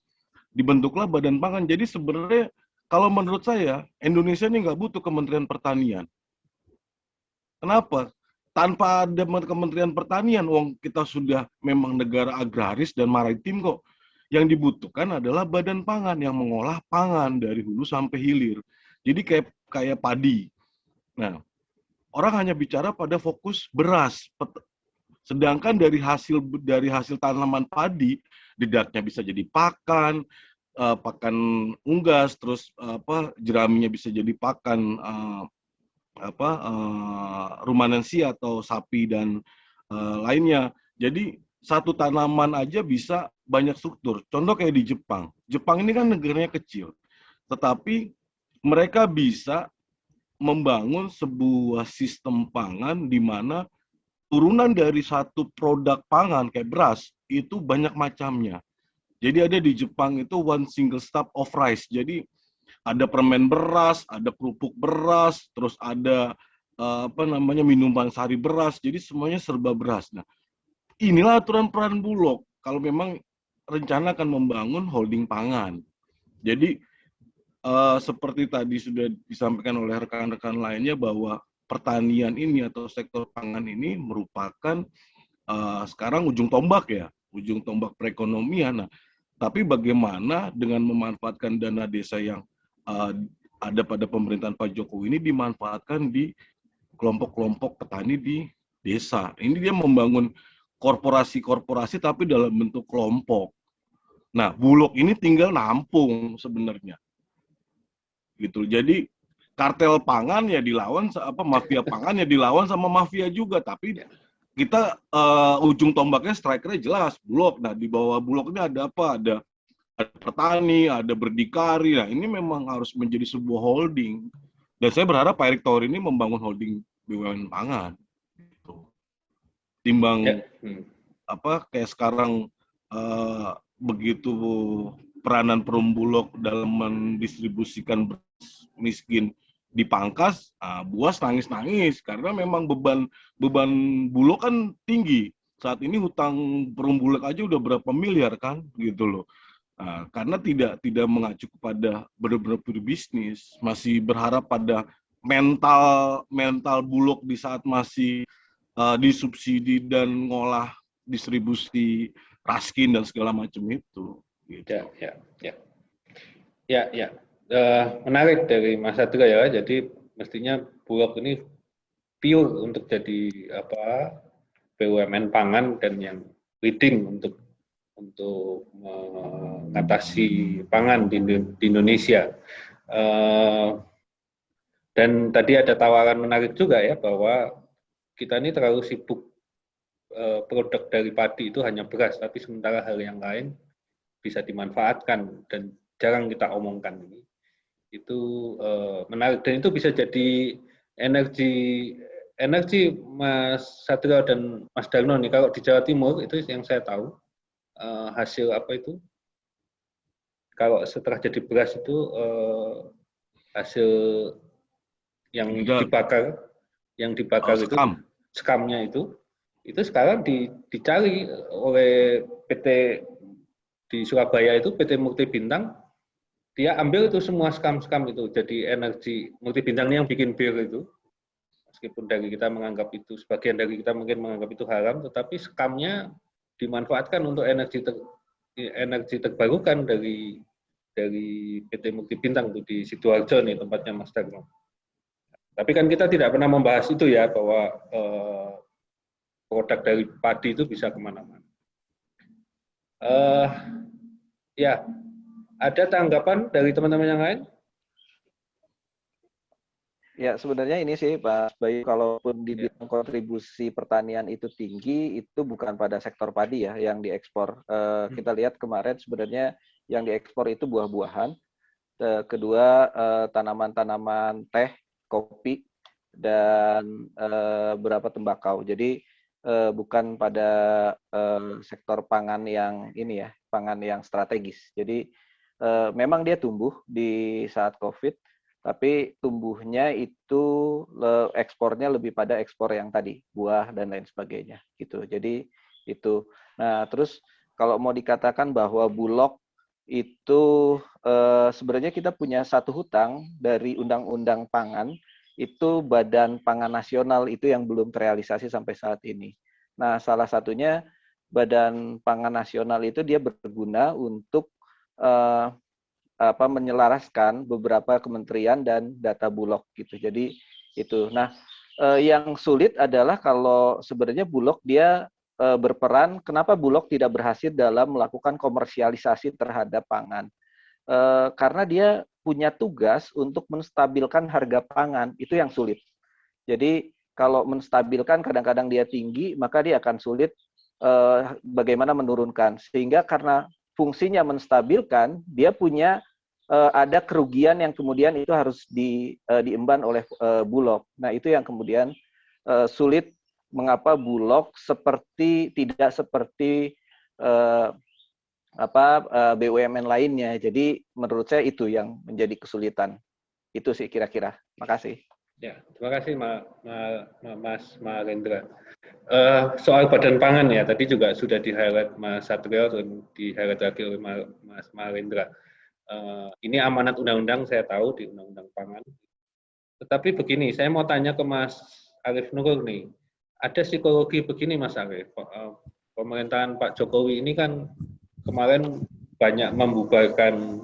dibentuklah Badan Pangan. Jadi sebenarnya kalau menurut saya, Indonesia ini nggak butuh Kementerian Pertanian. Kenapa? Tanpa ada Kementerian Pertanian, kita sudah memang negara agraris dan maritim kok. Yang dibutuhkan adalah Badan Pangan yang mengolah pangan dari hulu sampai hilir. Jadi kayak padi. Nah, orang hanya bicara pada fokus beras. Sedangkan dari hasil tanaman padi, dedaknya bisa jadi pakan unggas, terus jeraminya bisa jadi pakan ruminansi atau sapi dan lainnya. Jadi satu tanaman aja bisa banyak struktur. Contoh kayak di Jepang. Jepang ini kan negaranya kecil, tetapi mereka bisa membangun sebuah sistem pangan di mana turunan dari satu produk pangan kayak beras itu banyak macamnya. Jadi ada di Jepang itu one single staff of rice. Jadi ada permen beras, ada kerupuk beras, terus ada minuman sari beras. Jadi semuanya serba beras. Nah, inilah aturan peran Bulog kalau memang rencana akan membangun holding pangan. Jadi seperti tadi sudah disampaikan oleh rekan-rekan lainnya bahwa pertanian ini atau sektor pangan ini merupakan sekarang ujung tombak perekonomian. Nah, tapi bagaimana dengan memanfaatkan dana desa yang ada pada pemerintahan Pak Jokowi ini dimanfaatkan di kelompok-kelompok petani di desa. Ini dia membangun korporasi-korporasi tapi dalam bentuk kelompok. Nah, Bulog ini tinggal nampung sebenarnya. Gitu. Jadi kartel pangan ya dilawan mafia pangan ya dilawan sama mafia juga, tapi kita ujung tombaknya strikernya jelas Bulog. Nah, di bawah Bulog ini ada apa? Ada petani, ada berdikari. Nah, ini memang harus menjadi sebuah holding. Dan saya berharap Pak Erick Thohir ini membangun holding BUMN pangan. Gitu. Timbang kayak sekarang begitu peranan Perum Bulog dalam mendistribusikan beras miskin dipangkas, Buas nangis-nangis karena memang beban Bulog kan tinggi. Saat ini hutang Perum Bulog aja udah berapa miliar kan, gitu loh. Karena tidak mengacu kepada benar-benar berbisnis, masih berharap pada mental Bulog di saat masih disubsidi dan ngolah distribusi raskin dan segala macam itu. Gitu. Ya. Menarik dari Mas Sadra ya. Jadi mestinya Bulog ini pure untuk jadi BUMN pangan dan yang leading untuk mengatasi pangan di Indonesia. Dan tadi ada tawaran menarik juga ya bahwa kita ini terlalu sibuk produk dari padi itu hanya beras, tapi sementara hal yang lain bisa dimanfaatkan dan jarang kita omongkan ini. Itu menarik dan itu bisa jadi energi Mas Sadra dan Mas Darno nih. Kalau di Jawa Timur itu yang saya tahu hasil kalau setelah jadi beras itu hasil yang dibakar itu skamnya itu sekarang dicari oleh PT di Surabaya itu PT Mukti Bintang, dia ambil itu semua skam itu jadi energi. Mukti Bintang ini yang bikin bir itu, meskipun sebagian dari kita mungkin menganggap itu haram, tetapi skamnya dimanfaatkan untuk energi terbarukan dari PT Mukti Bintang itu di Sidoarjo nih tempatnya Mas Darno. Tapi kan kita tidak pernah membahas itu ya bahwa produk dari padi itu bisa kemana-mana. Ya, ada tanggapan dari teman-teman yang lain? Ya, sebenarnya ini sih Pak Bayu, kalaupun dibilang kontribusi pertanian itu tinggi, itu bukan pada sektor padi ya yang diekspor. Kita lihat kemarin sebenarnya yang diekspor itu buah-buahan, kedua tanaman-tanaman teh, kopi, dan beberapa tembakau. Jadi bukan pada sektor pangan yang ini ya, pangan yang strategis. Jadi memang dia tumbuh di saat COVID, tapi tumbuhnya itu ekspornya lebih pada ekspor yang tadi, buah dan lain sebagainya gitu. Jadi itu. Nah, terus kalau mau dikatakan bahwa Bulog itu sebenarnya kita punya satu hutang dari Undang-Undang Pangan, itu Badan Pangan Nasional itu yang belum terrealisasi sampai saat ini. Nah, salah satunya Badan Pangan Nasional itu dia berguna untuk menyelaraskan beberapa kementerian dan data Bulog gitu. Jadi itu. Nah, yang sulit adalah kalau sebenarnya Bulog dia berperan, kenapa Bulog tidak berhasil dalam melakukan komersialisasi terhadap pangan? Karena dia punya tugas untuk menstabilkan harga pangan, itu yang sulit. Jadi kalau menstabilkan kadang-kadang dia tinggi, maka dia akan sulit bagaimana menurunkan. Sehingga karena fungsinya menstabilkan, dia punya ada kerugian yang kemudian itu harus diemban oleh Bulog. Nah, itu yang kemudian sulit mengapa Bulog tidak seperti BUMN lainnya. Jadi menurut saya itu yang menjadi kesulitan. Itu sih kira-kira. Makasih. Ya, terima kasih Mas Marendra. Soal badan pangan ya, tadi juga sudah di-highlight Mas Satrio dan di-highlight lagi oleh Mas Marendra. Ini amanat undang-undang saya tahu di Undang-Undang Pangan. Tetapi begini, saya mau tanya ke Mas Arief Nurul nih. Ada psikologi begini Mas Arief, pemerintahan Pak Jokowi ini kan kemarin banyak membubarkan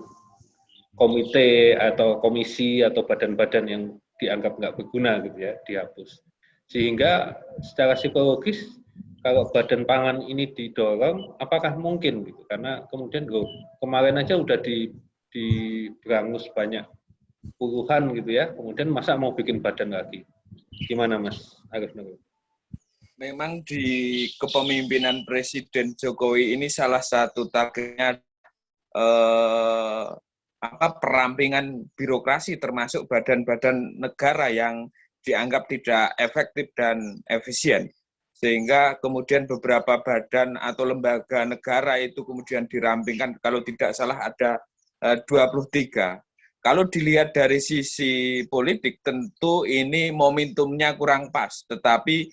komite atau komisi atau badan-badan yang dianggap nggak berguna gitu ya, dihapus. Sehingga secara psikologis kalau badan pangan ini didorong, apakah mungkin gitu? Karena kemudian kemarin aja udah diberangus banyak puluhan gitu ya, kemudian masa mau bikin badan lagi? Gimana Mas Arief Nurul? Memang di kepemimpinan Presiden Jokowi ini salah satu targetnya perampingan birokrasi termasuk badan-badan negara yang dianggap tidak efektif dan efisien. Sehingga kemudian beberapa badan atau lembaga negara itu kemudian dirampingkan, kalau tidak salah ada 23. Kalau dilihat dari sisi politik tentu ini momentumnya kurang pas, tetapi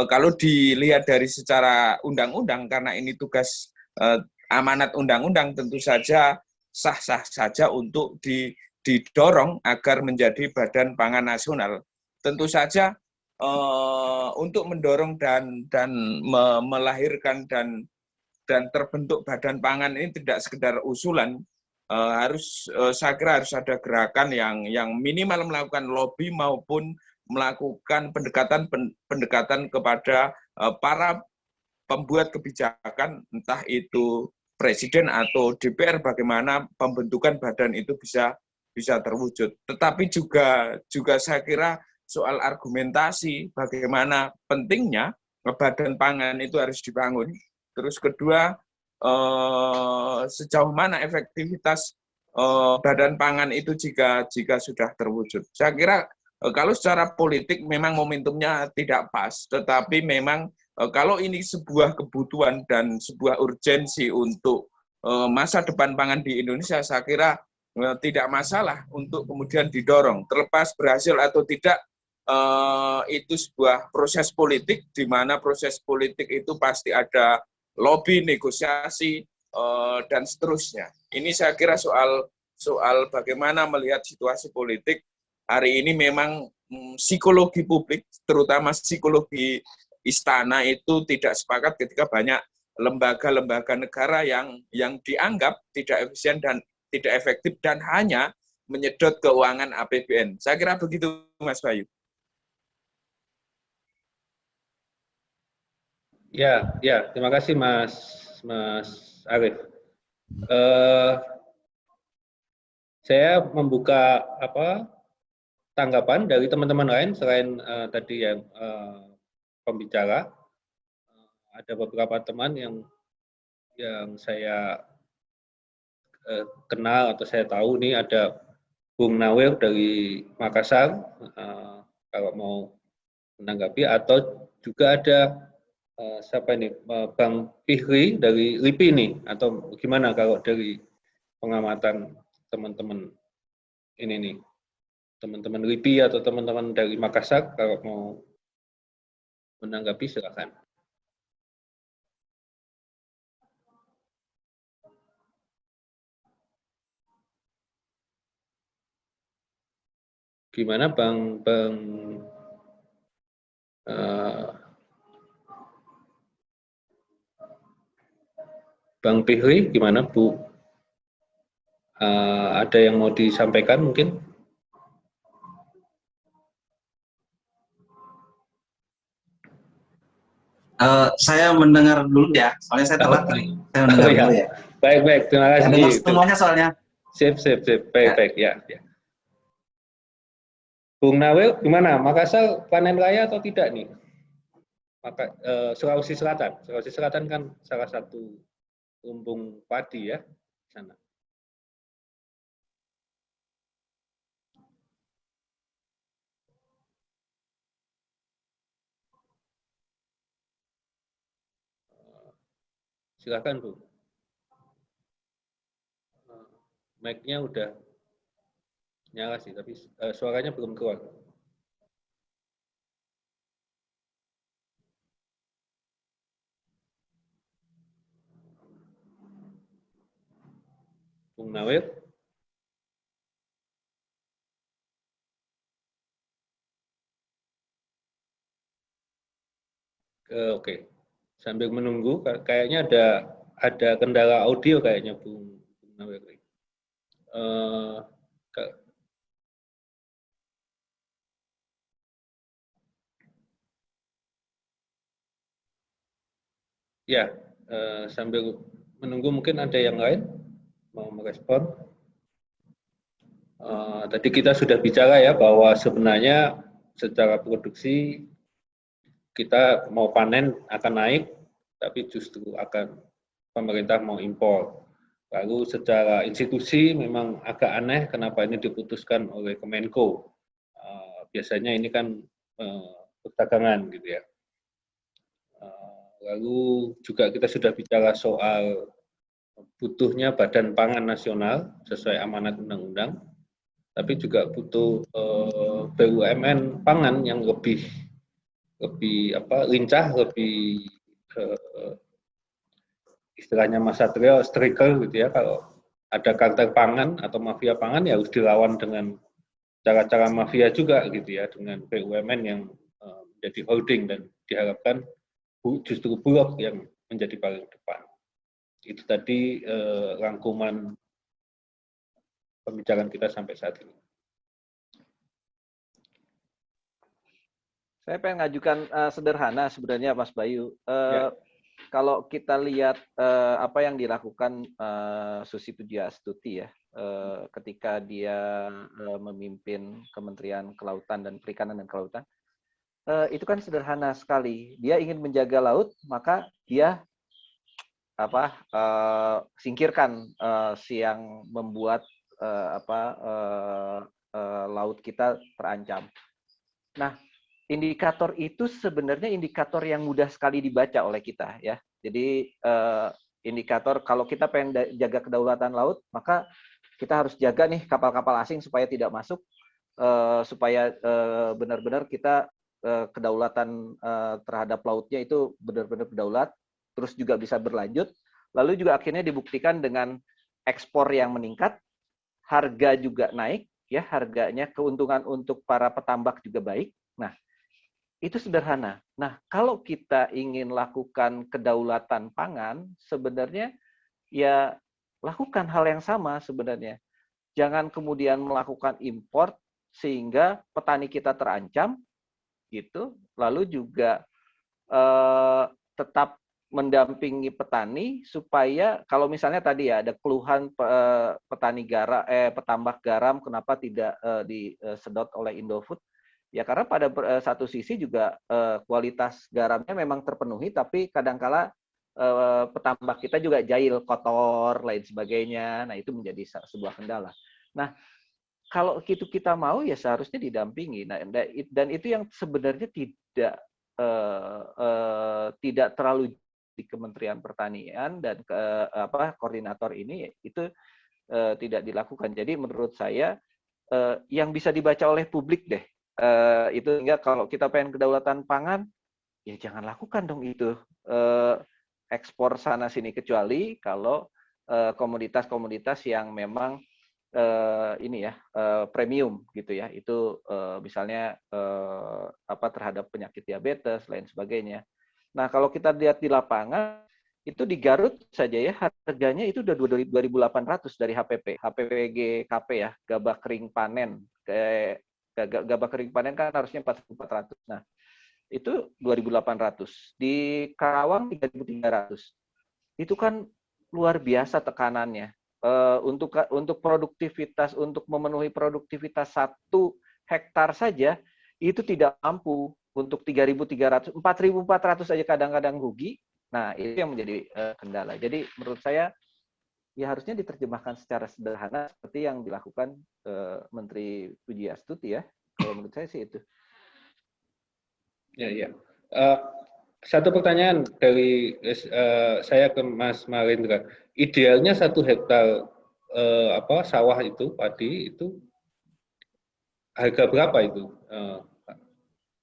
kalau dilihat dari secara undang-undang, karena ini tugas amanat undang-undang, tentu saja sah-sah saja untuk didorong agar menjadi Badan Pangan Nasional. Tentu saja untuk mendorong dan melahirkan dan terbentuk Badan Pangan ini tidak sekedar usulan, saya kira harus ada gerakan yang minimal melakukan lobby maupun melakukan pendekatan kepada para pembuat kebijakan, entah itu presiden atau DPR, bagaimana pembentukan badan itu bisa terwujud. Tetapi juga saya kira soal argumentasi bagaimana pentingnya badan pangan itu harus dibangun. Terus kedua, sejauh mana efektivitas badan pangan itu jika sudah terwujud. Saya kira kalau secara politik memang momentumnya tidak pas, tetapi memang kalau ini sebuah kebutuhan dan sebuah urgensi untuk masa depan pangan di Indonesia, saya kira tidak masalah untuk kemudian didorong. Terlepas berhasil atau tidak, itu sebuah proses politik, di mana proses politik itu pasti ada lobby, negosiasi, dan seterusnya. Ini saya kira soal bagaimana melihat situasi politik hari ini. Memang psikologi publik, terutama psikologi istana itu tidak sepakat ketika banyak lembaga-lembaga negara yang dianggap tidak efisien dan tidak efektif dan hanya menyedot keuangan APBN. Saya kira begitu, Mas Bayu. Ya, terima kasih Mas Arief. Saya membuka tanggapan dari teman-teman lain selain tadi yang pembicara. Ada beberapa teman yang saya kenal atau saya tahu nih, ada Bung Nawir dari Makassar, kalau mau menanggapi, atau juga ada siapa ini, Bang Fihri dari LIPI nih, atau gimana kalau dari pengamatan teman-teman ini nih, teman-teman LIPI atau teman-teman dari Makassar, kalau mau menanggapi silakan. Gimana Bang Fihri, gimana Bu? Ada yang mau disampaikan mungkin? Saya mendengar dulu ya, soalnya saya telat tadi. Saya mendengar dulu ya. Baik, terima kasih. Dengar semuanya soalnya. Sip, baik ya. Bung Nawil, gimana? Makassar panen raya atau tidak nih? Sulawesi Selatan kan salah satu lumbung padi ya di sana. Silakan Bu. Mic-nya udah nyala sih, tapi suaranya belum keluar. Bung Nawir. Oke. Sambil menunggu, kayaknya ada kendala audio kayaknya Bung Nawir. Ya, sambil menunggu mungkin ada yang lain mau merespon. Tadi kita sudah bicara ya bahwa sebenarnya secara produksi kita mau panen akan naik, tapi justru akan pemerintah mau impor. Lalu secara institusi memang agak aneh kenapa ini diputuskan oleh Kemenko. Biasanya ini kan perdagangan gitu ya. Lalu juga kita sudah bicara soal butuhnya Badan Pangan Nasional sesuai amanat undang-undang, tapi juga butuh BUMN pangan yang lebih lincah, lebih istilahnya Mas Satrio striker gitu ya. Kalau ada kartel pangan atau mafia pangan ya harus dilawan dengan cara-cara mafia juga gitu ya, dengan BUMN yang menjadi holding dan diharapkan justru Bulog yang menjadi paling depan. Itu tadi rangkuman pembicaraan kita sampai saat ini. Saya pengen ngajukan sederhana sebenarnya Mas Bayu. Kalau kita lihat apa yang dilakukan Susi Pujiastuti ya, ketika dia memimpin Kementerian Kelautan dan Perikanan dan Kelautan, itu kan sederhana sekali. Dia ingin menjaga laut, maka dia singkirkan yang membuat laut kita terancam. Nah, indikator itu sebenarnya indikator yang mudah sekali dibaca oleh kita ya. Jadi indikator kalau kita pengen jaga kedaulatan laut, maka kita harus jaga nih kapal-kapal asing supaya tidak masuk, supaya benar-benar kita kedaulatan terhadap lautnya itu benar-benar berdaulat, terus juga bisa berlanjut. Lalu juga akhirnya dibuktikan dengan ekspor yang meningkat, harga juga naik, ya harganya, keuntungan untuk para petambak juga baik. Nah, itu sederhana. Nah, kalau kita ingin lakukan kedaulatan pangan, sebenarnya ya lakukan hal yang sama sebenarnya. Jangan kemudian melakukan import sehingga petani kita terancam, gitu. Lalu juga tetap mendampingi petani supaya kalau misalnya tadi ya ada keluhan petani garam, petambak garam kenapa tidak disedot oleh Indofood. Ya karena pada satu sisi juga kualitas garamnya memang terpenuhi, tapi kadangkala petambak kita juga jahil, kotor, lain sebagainya. Nah itu menjadi sebuah kendala. Nah kalau itu kita mau ya seharusnya didampingi. Nah dan itu yang sebenarnya tidak terlalu di Kementerian Pertanian dan koordinator ini itu tidak dilakukan. Jadi menurut saya yang bisa dibaca oleh publik deh. Itu hingga kalau kita pengen kedaulatan pangan, ya jangan lakukan dong itu ekspor sana sini, kecuali kalau komoditas-komoditas yang memang premium gitu ya. Itu misalnya terhadap penyakit diabetes lain sebagainya. Nah kalau kita lihat di lapangan itu di Garut saja ya harganya itu udah 2.800 dari HPPGKP ya, gabah kering panen. Gabah kering panen kan harusnya 4.400. Nah, itu 2.800. Di Karawang 3.300. Itu kan luar biasa tekanannya. Untuk produktivitas, untuk memenuhi produktivitas 1 hektar saja, itu tidak mampu. Untuk 3.300, 4.400 saja kadang-kadang rugi. Nah, itu yang menjadi kendala. Jadi menurut saya, ya harusnya diterjemahkan secara sederhana seperti yang dilakukan Menteri Pujiastuti ya. Kalau menurut saya sih itu. Ya. Satu pertanyaan dari saya ke Mas Marindra. Idealnya 1 hektar sawah itu padi itu harga berapa itu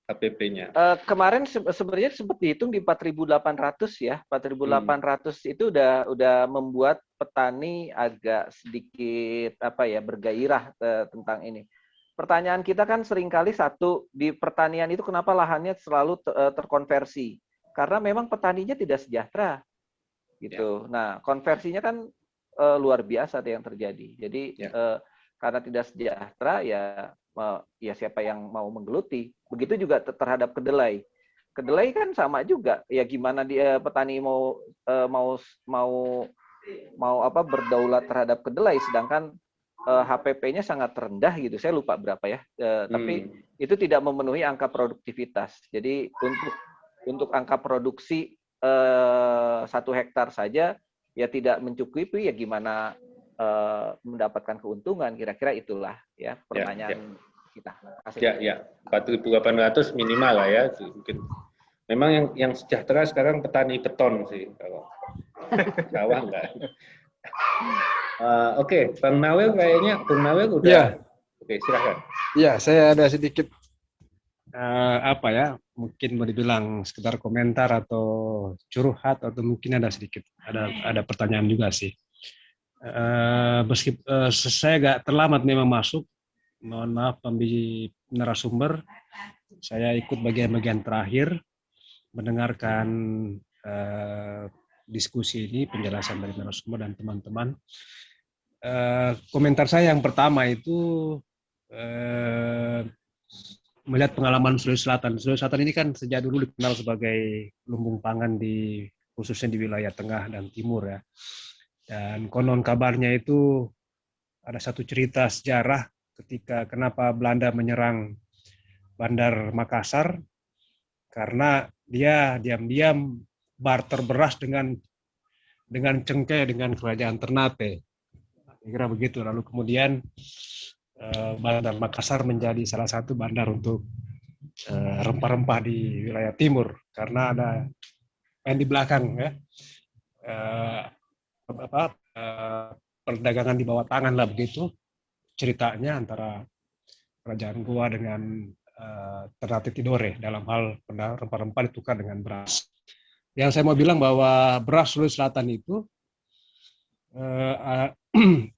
HPP-nya? Kemarin sebenarnya sempat dihitung di 4.800 ya. 4.800 itu udah membuat petani agak sedikit bergairah tentang ini. Pertanyaan kita kan seringkali satu, di pertanian itu kenapa lahannya selalu terkonversi? Karena memang petaninya tidak sejahtera gitu. Nah, konversinya kan luar biasa yang terjadi. Jadi karena tidak sejahtera ya siapa yang mau menggeluti. Begitu juga terhadap kedelai. Kedelai kan sama juga. Ya gimana dia petani mau berdaulat terhadap kedelai, sedangkan HPP-nya sangat rendah gitu. Saya lupa berapa ya. Tapi itu tidak memenuhi angka produktivitas. Jadi untuk angka produksi 1 hektar saja ya tidak mencukupi, ya gimana mendapatkan keuntungan, kira-kira itulah ya pertanyaan kita. 4.800 minimal lah ya, mungkin. Memang yang sejahtera sekarang petani beton sih, kalau sawah enggak. Oke, Bang Nawel kayaknya, Bang Nawel udah. Ya. Oke, silakan. Ya, saya ada sedikit mungkin mau dibilang sekedar komentar atau curhat, atau mungkin ada sedikit ada pertanyaan juga sih. Meskipun saya agak terlambat memang masuk, mohon maaf narasumber, saya ikut bagian-bagian terakhir mendengarkan diskusi ini, penjelasan dari narasumber dan teman-teman. Komentar saya yang pertama itu melihat pengalaman Sulawesi Selatan. Sulawesi Selatan ini kan sejak dulu dikenal sebagai lumbung pangan khususnya di wilayah tengah dan timur ya. Dan konon kabarnya itu ada satu cerita sejarah ketika kenapa Belanda menyerang Bandar Makassar, karena dia diam-diam barter beras dengan cengkeh dengan kerajaan Ternate. Kira begitu. Lalu kemudian Bandar Makassar menjadi salah satu bandar untuk rempah-rempah di wilayah timur, karena ada yang di belakang ya. Perdagangan di bawah tangan lah begitu ceritanya antara kerajaan Goa dengan Ternate Tidore dalam hal rempah-rempah ditukar dengan beras. Yang saya mau bilang bahwa beras Sulawesi Selatan itu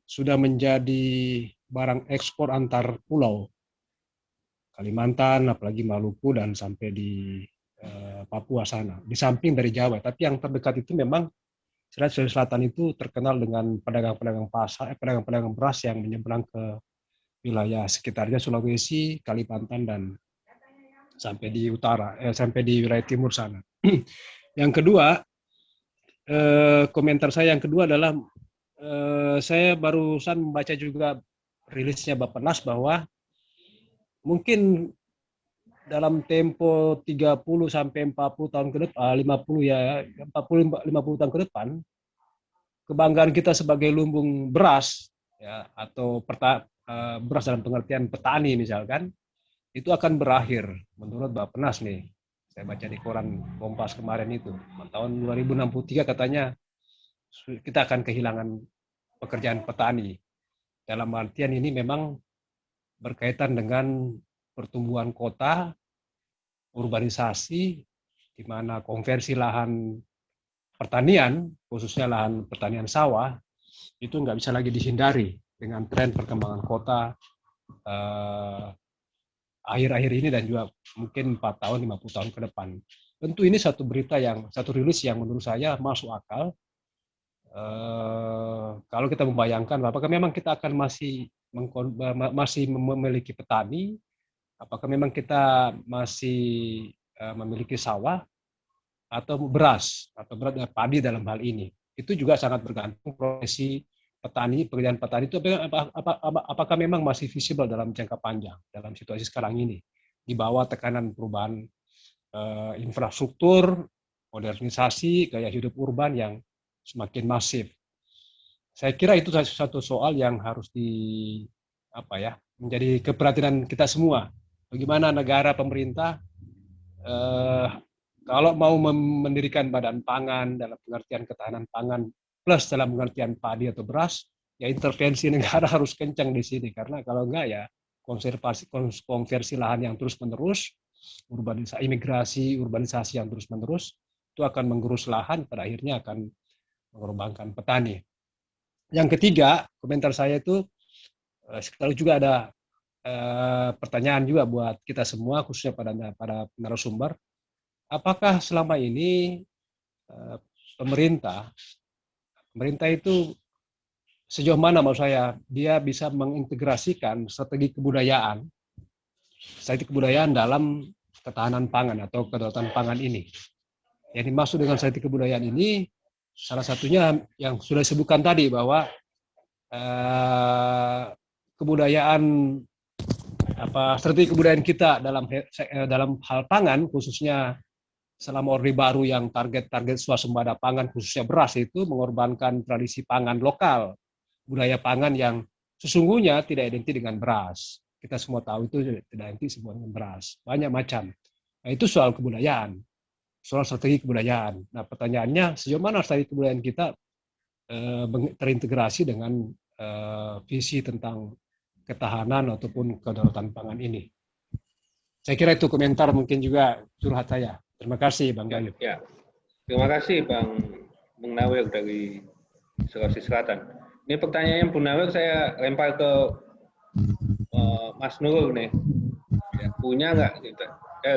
sudah menjadi barang ekspor antar pulau, Kalimantan, apalagi Maluku dan sampai di Papua sana, di samping dari Jawa. Tapi yang terdekat itu memang Sulawesi Selatan itu terkenal dengan pedagang-pedagang pasar, pedagang-pedagang beras yang menyeberang ke wilayah sekitarnya Sulawesi, Kalimantan, dan sampai di utara, sampai di wilayah timur sana. Yang kedua, komentar saya yang kedua adalah saya barusan membaca juga rilisnya Bappenas bahwa mungkin dalam tempo 30 sampai 40 tahun ke depan, 50 tahun ke depan, kebanggaan kita sebagai lumbung beras ya, atau beras dalam pengertian petani misalkan, itu akan berakhir menurut Bappenas nih. Saya baca di koran Kompas kemarin itu, tahun 2063 katanya kita akan kehilangan pekerjaan petani. Dalam artian ini memang berkaitan dengan pertumbuhan kota, urbanisasi, di mana konversi lahan pertanian, khususnya lahan pertanian sawah, itu nggak bisa lagi dihindari dengan tren perkembangan kota akhir-akhir ini dan juga mungkin 4 tahun, 50 tahun ke depan. Tentu ini satu rilis yang menurut saya masuk akal. Kalau kita membayangkan apakah memang kita akan masih memiliki petani, apakah memang kita masih memiliki sawah atau beras atau padi dalam hal ini, itu juga sangat bergantung profesi petani, pekerjaan petani itu apakah memang masih visible dalam jangka panjang dalam situasi sekarang ini di bawah tekanan perubahan infrastruktur, modernisasi, gaya hidup urban yang semakin masif. Saya kira itu satu soal yang harus menjadi keperhatian kita semua. Bagaimana negara, pemerintah, kalau mau mendirikan badan pangan dalam pengertian ketahanan pangan plus dalam pengertian padi atau beras, ya intervensi negara harus kencang di sini, karena kalau enggak ya konversi lahan yang terus-menerus, urbanisasi yang terus-menerus, itu akan menggerus lahan, pada akhirnya akan mengorbankan petani. Yang ketiga, komentar saya itu, sekali juga ada pertanyaan juga buat kita semua, khususnya pada narasumber, apakah selama ini pemerintah itu sejauh mana, maksud saya, dia bisa mengintegrasikan strategi kebudayaan dalam ketahanan pangan atau kedaulatan pangan ini. Yang dimaksud dengan strategi kebudayaan ini, salah satunya yang sudah disebutkan tadi, bahwa strategi kebudayaan kita dalam hal pangan, khususnya selama Orde Baru yang target swasembada pangan, khususnya beras, itu mengorbankan tradisi pangan lokal, budaya pangan yang sesungguhnya tidak identik dengan beras. Kita semua tahu itu tidak identik semua dengan beras. Banyak macam. Nah, itu soal kebudayaan, soal strategi kebudayaan. Nah, pertanyaannya, sejauh mana strategi kebudayaan kita terintegrasi dengan visi tentang ketahanan ataupun kedaulatan pangan ini. Saya kira itu komentar, mungkin juga curhat saya. Terima kasih, Bang Gayu. Ya, terima kasih Bang Nawir dari Sulawesi Selatan. Ini pertanyaannya Bu Nawir saya lempar ke Mas Nurul nih. Ya, punya nggak kita?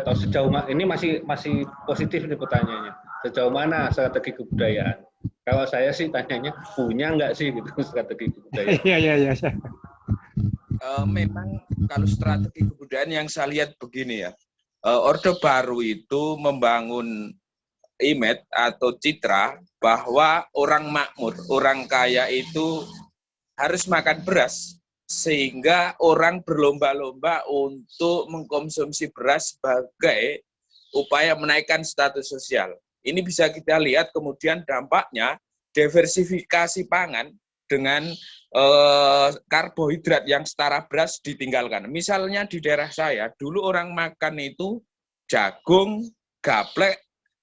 Atau sejauh mana? Ini masih positif nih pertanyaannya. Sejauh mana strategi kebudayaan? Kalau saya sih tanyanya punya nggak sih gitu strategi kebudayaan? Iya. Memang kalau strategi kebudayaan yang saya lihat begini ya, Orde Baru itu membangun image atau citra bahwa orang makmur, orang kaya itu harus makan beras, sehingga orang berlomba-lomba untuk mengkonsumsi beras sebagai upaya menaikkan status sosial. Ini bisa kita lihat kemudian dampaknya diversifikasi pangan dengan karbohidrat yang setara beras ditinggalkan. Misalnya di daerah saya, dulu orang makan itu jagung, gaplek,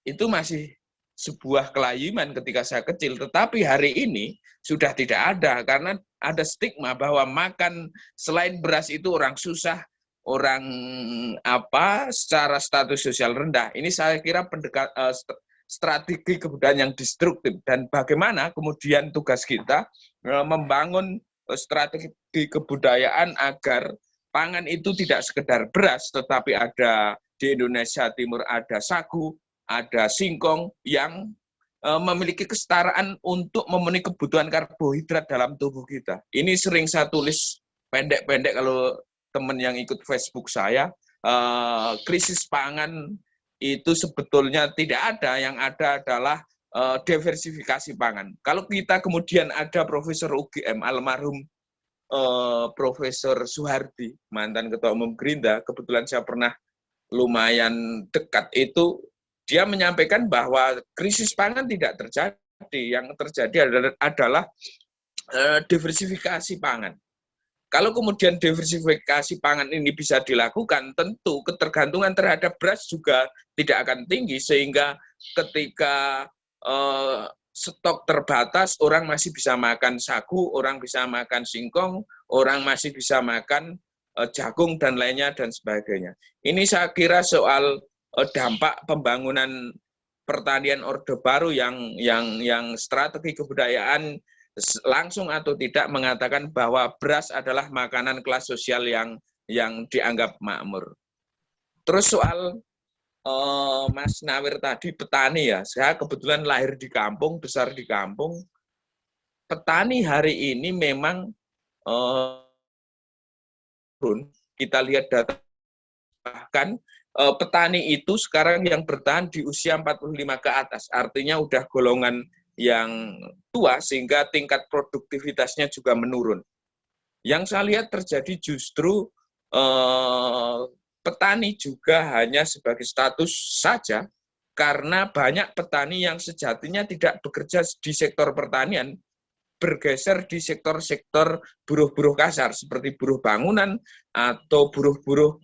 itu masih sebuah kelayiman ketika saya kecil. Tetapi hari ini sudah tidak ada, karena ada stigma bahwa makan selain beras itu orang susah, orang secara status sosial rendah. Ini saya kira strategi kebudayaan yang destruktif, dan bagaimana kemudian tugas kita membangun strategi kebudayaan agar pangan itu tidak sekedar beras, tetapi ada di Indonesia Timur ada sagu, ada singkong yang memiliki kesetaraan untuk memenuhi kebutuhan karbohidrat dalam tubuh kita. Ini sering saya tulis pendek-pendek kalau teman yang ikut Facebook saya, krisis pangan itu sebetulnya tidak ada, yang ada adalah diversifikasi pangan. Kalau kita kemudian ada Profesor UGM almarhum Profesor Soehardi, mantan Ketua Umum Gerindra, kebetulan saya pernah lumayan dekat, itu dia menyampaikan bahwa krisis pangan tidak terjadi, yang terjadi adalah diversifikasi pangan. Kalau kemudian diversifikasi pangan ini bisa dilakukan, tentu ketergantungan terhadap beras juga tidak akan tinggi, sehingga ketika stok terbatas, orang masih bisa makan sagu, orang bisa makan singkong, orang masih bisa makan jagung dan lainnya dan sebagainya. Ini saya kira soal dampak pembangunan pertanian Orde Baru yang strategi kebudayaan langsung atau tidak mengatakan bahwa beras adalah makanan kelas sosial yang dianggap makmur. Terus soal Mas Nawir tadi, petani ya, saya kebetulan lahir di kampung, besar di kampung. Petani hari ini memang kita lihat data, bahkan petani itu sekarang yang bertahan di usia 45 ke atas, artinya udah golongan yang tua, sehingga tingkat produktivitasnya juga menurun. Yang saya lihat terjadi justru petani juga hanya sebagai status saja, karena banyak petani yang sejatinya tidak bekerja di sektor pertanian, bergeser di sektor-sektor buruh-buruh kasar, seperti buruh bangunan atau buruh-buruh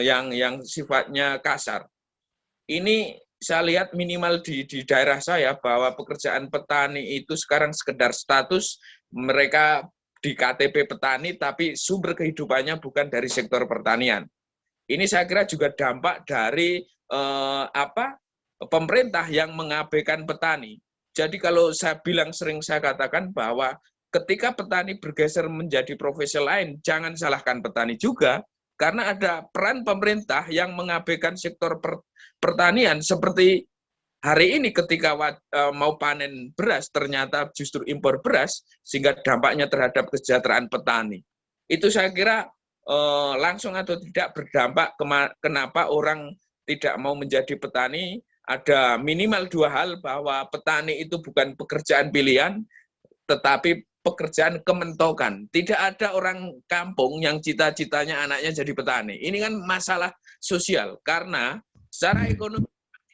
yang sifatnya kasar. Ini saya lihat minimal di daerah saya bahwa pekerjaan petani itu sekarang sekedar status, mereka di KTP petani tapi sumber kehidupannya bukan dari sektor pertanian. Ini saya kira juga dampak dari pemerintah yang mengabaikan petani. Jadi kalau saya bilang, sering saya katakan bahwa ketika petani bergeser menjadi profesi lain, jangan salahkan petani juga, karena ada peran pemerintah yang mengabaikan sektor pertanian. Seperti hari ini ketika mau panen beras, ternyata justru impor beras, sehingga dampaknya terhadap kesejahteraan petani. Itu saya kira langsung atau tidak berdampak kenapa orang tidak mau menjadi petani. Ada minimal 2 hal, bahwa petani itu bukan pekerjaan pilihan, tetapi pekerjaan kementokan. Tidak ada orang kampung yang cita-citanya anaknya jadi petani. Ini kan masalah sosial, karena secara ekonomi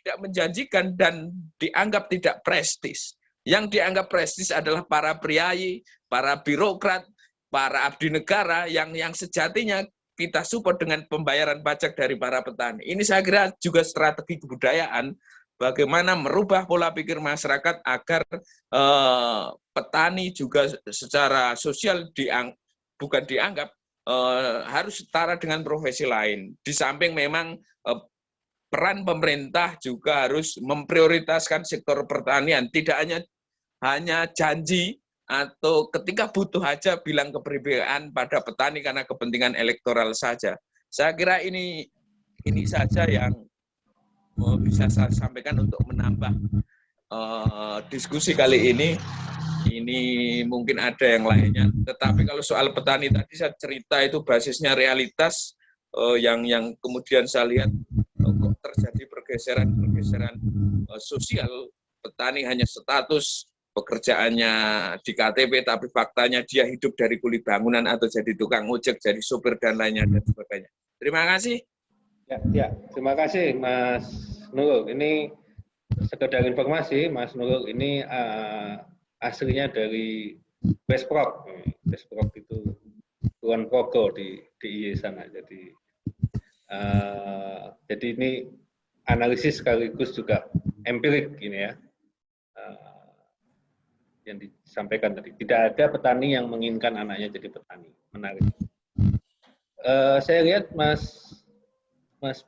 tidak menjanjikan dan dianggap tidak prestis. Yang dianggap prestis adalah para priayi, para birokrat, para abdi negara yang sejatinya kita support dengan pembayaran pajak dari para petani. Ini saya kira juga strategi kebudayaan, bagaimana merubah pola pikir masyarakat agar petani juga secara sosial bukan dianggap harus setara dengan profesi lain. Di samping memang peran pemerintah juga harus memprioritaskan sektor pertanian, tidak hanya janji atau ketika butuh aja bilang keberpihakan pada petani karena kepentingan elektoral saja. Saya kira ini saja yang bisa saya sampaikan untuk menambah diskusi kali ini. Ini mungkin ada yang lainnya, tetapi kalau soal petani tadi saya cerita itu basisnya realitas yang kemudian saya lihat kok terjadi pergeseran sosial. Petani hanya status pekerjaannya di KTP, tapi faktanya dia hidup dari kuli bangunan atau jadi tukang ojek, jadi sopir dan lainnya dan sebagainya. Terima kasih. Ya, terima kasih Mas Nurul. Ini sekedar informasi, Mas Nurul ini aslinya dari Westprog. Westprog itu Kulon Progo di IE sana. Jadi ini analisis sekaligus juga empirik ini ya. Yang disampaikan tadi, tidak ada petani yang menginginkan anaknya jadi petani. Menarik. Saya lihat Mas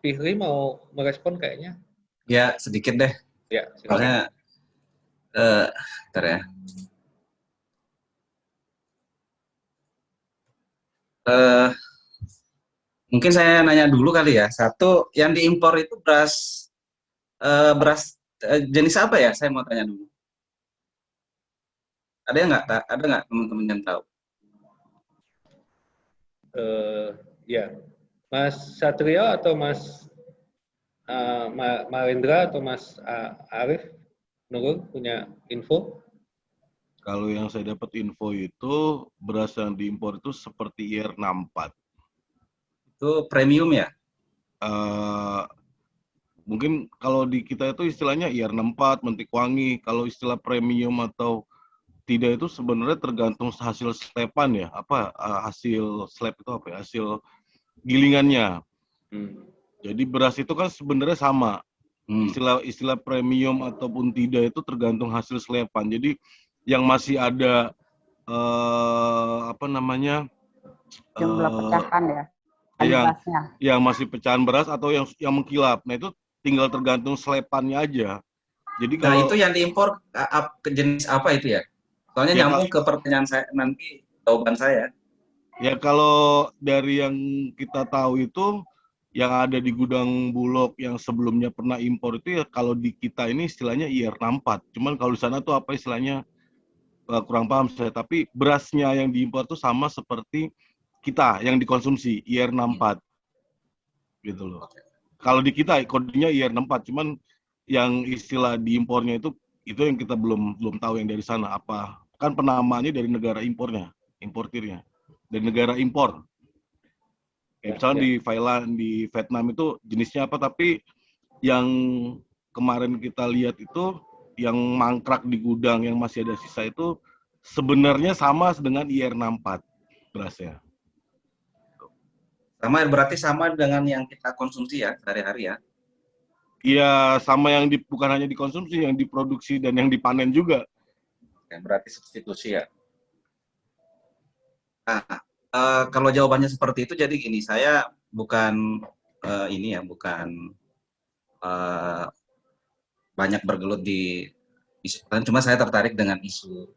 Fihri mau merespon kayaknya. Ya, sedikit deh. Ya, silakan. Bentar ya. Mungkin saya nanya dulu kali ya. Satu, yang diimpor itu beras jenis apa ya? Saya mau tanya dulu. Ada nggak teman-teman yang tahu? Ya, Mas Satrio atau Mas Marindra atau Mas Arif Nurul punya info? Kalau yang saya dapat info itu beras yang diimpor itu seperti IR64. Itu premium ya? Mungkin kalau di kita itu istilahnya IR64, mentik wangi. Kalau istilah premium atau tidak itu sebenarnya tergantung hasil slepan ya, hasil slab itu apa ya, hasil gilingannya. Jadi beras itu kan sebenarnya sama. Istilah premium ataupun tidak itu tergantung hasil slepan. Jadi yang masih ada jumlah pecahan ya. Yang masih pecahan beras atau yang mengkilap. Nah itu tinggal tergantung slepannya aja. Jadi kalau itu yang diimpor jenis apa itu ya? Soalnya nyambung ke pertanyaan saya nanti, jawaban saya. Ya kalau dari yang kita tahu itu yang ada di gudang Bulog yang sebelumnya pernah impor itu ya kalau di kita ini istilahnya IR64. Cuman kalau di sana tuh apa istilahnya kurang paham saya. Tapi berasnya yang diimpor tuh sama seperti kita yang dikonsumsi IR64. Gitu loh. Kalau di kita kodenya IR64, cuman yang istilah diimpornya itu yang kita belum tahu yang dari sana apa. Kan penamaannya dari negara importirnya, dari negara impor. Kayak misalnya di Thailand, di Vietnam itu jenisnya apa, tapi yang kemarin kita lihat itu yang mangkrak di gudang yang masih ada sisa itu sebenarnya sama dengan IR64 berasnya. Berarti sama dengan yang kita konsumsi ya sehari-hari ya? Iya, sama yang bukan hanya dikonsumsi, yang diproduksi dan yang dipanen juga. Berarti substitusi ya. Nah, kalau jawabannya seperti itu, jadi gini, saya bukan bukan banyak bergelut di isu, cuma saya tertarik dengan isu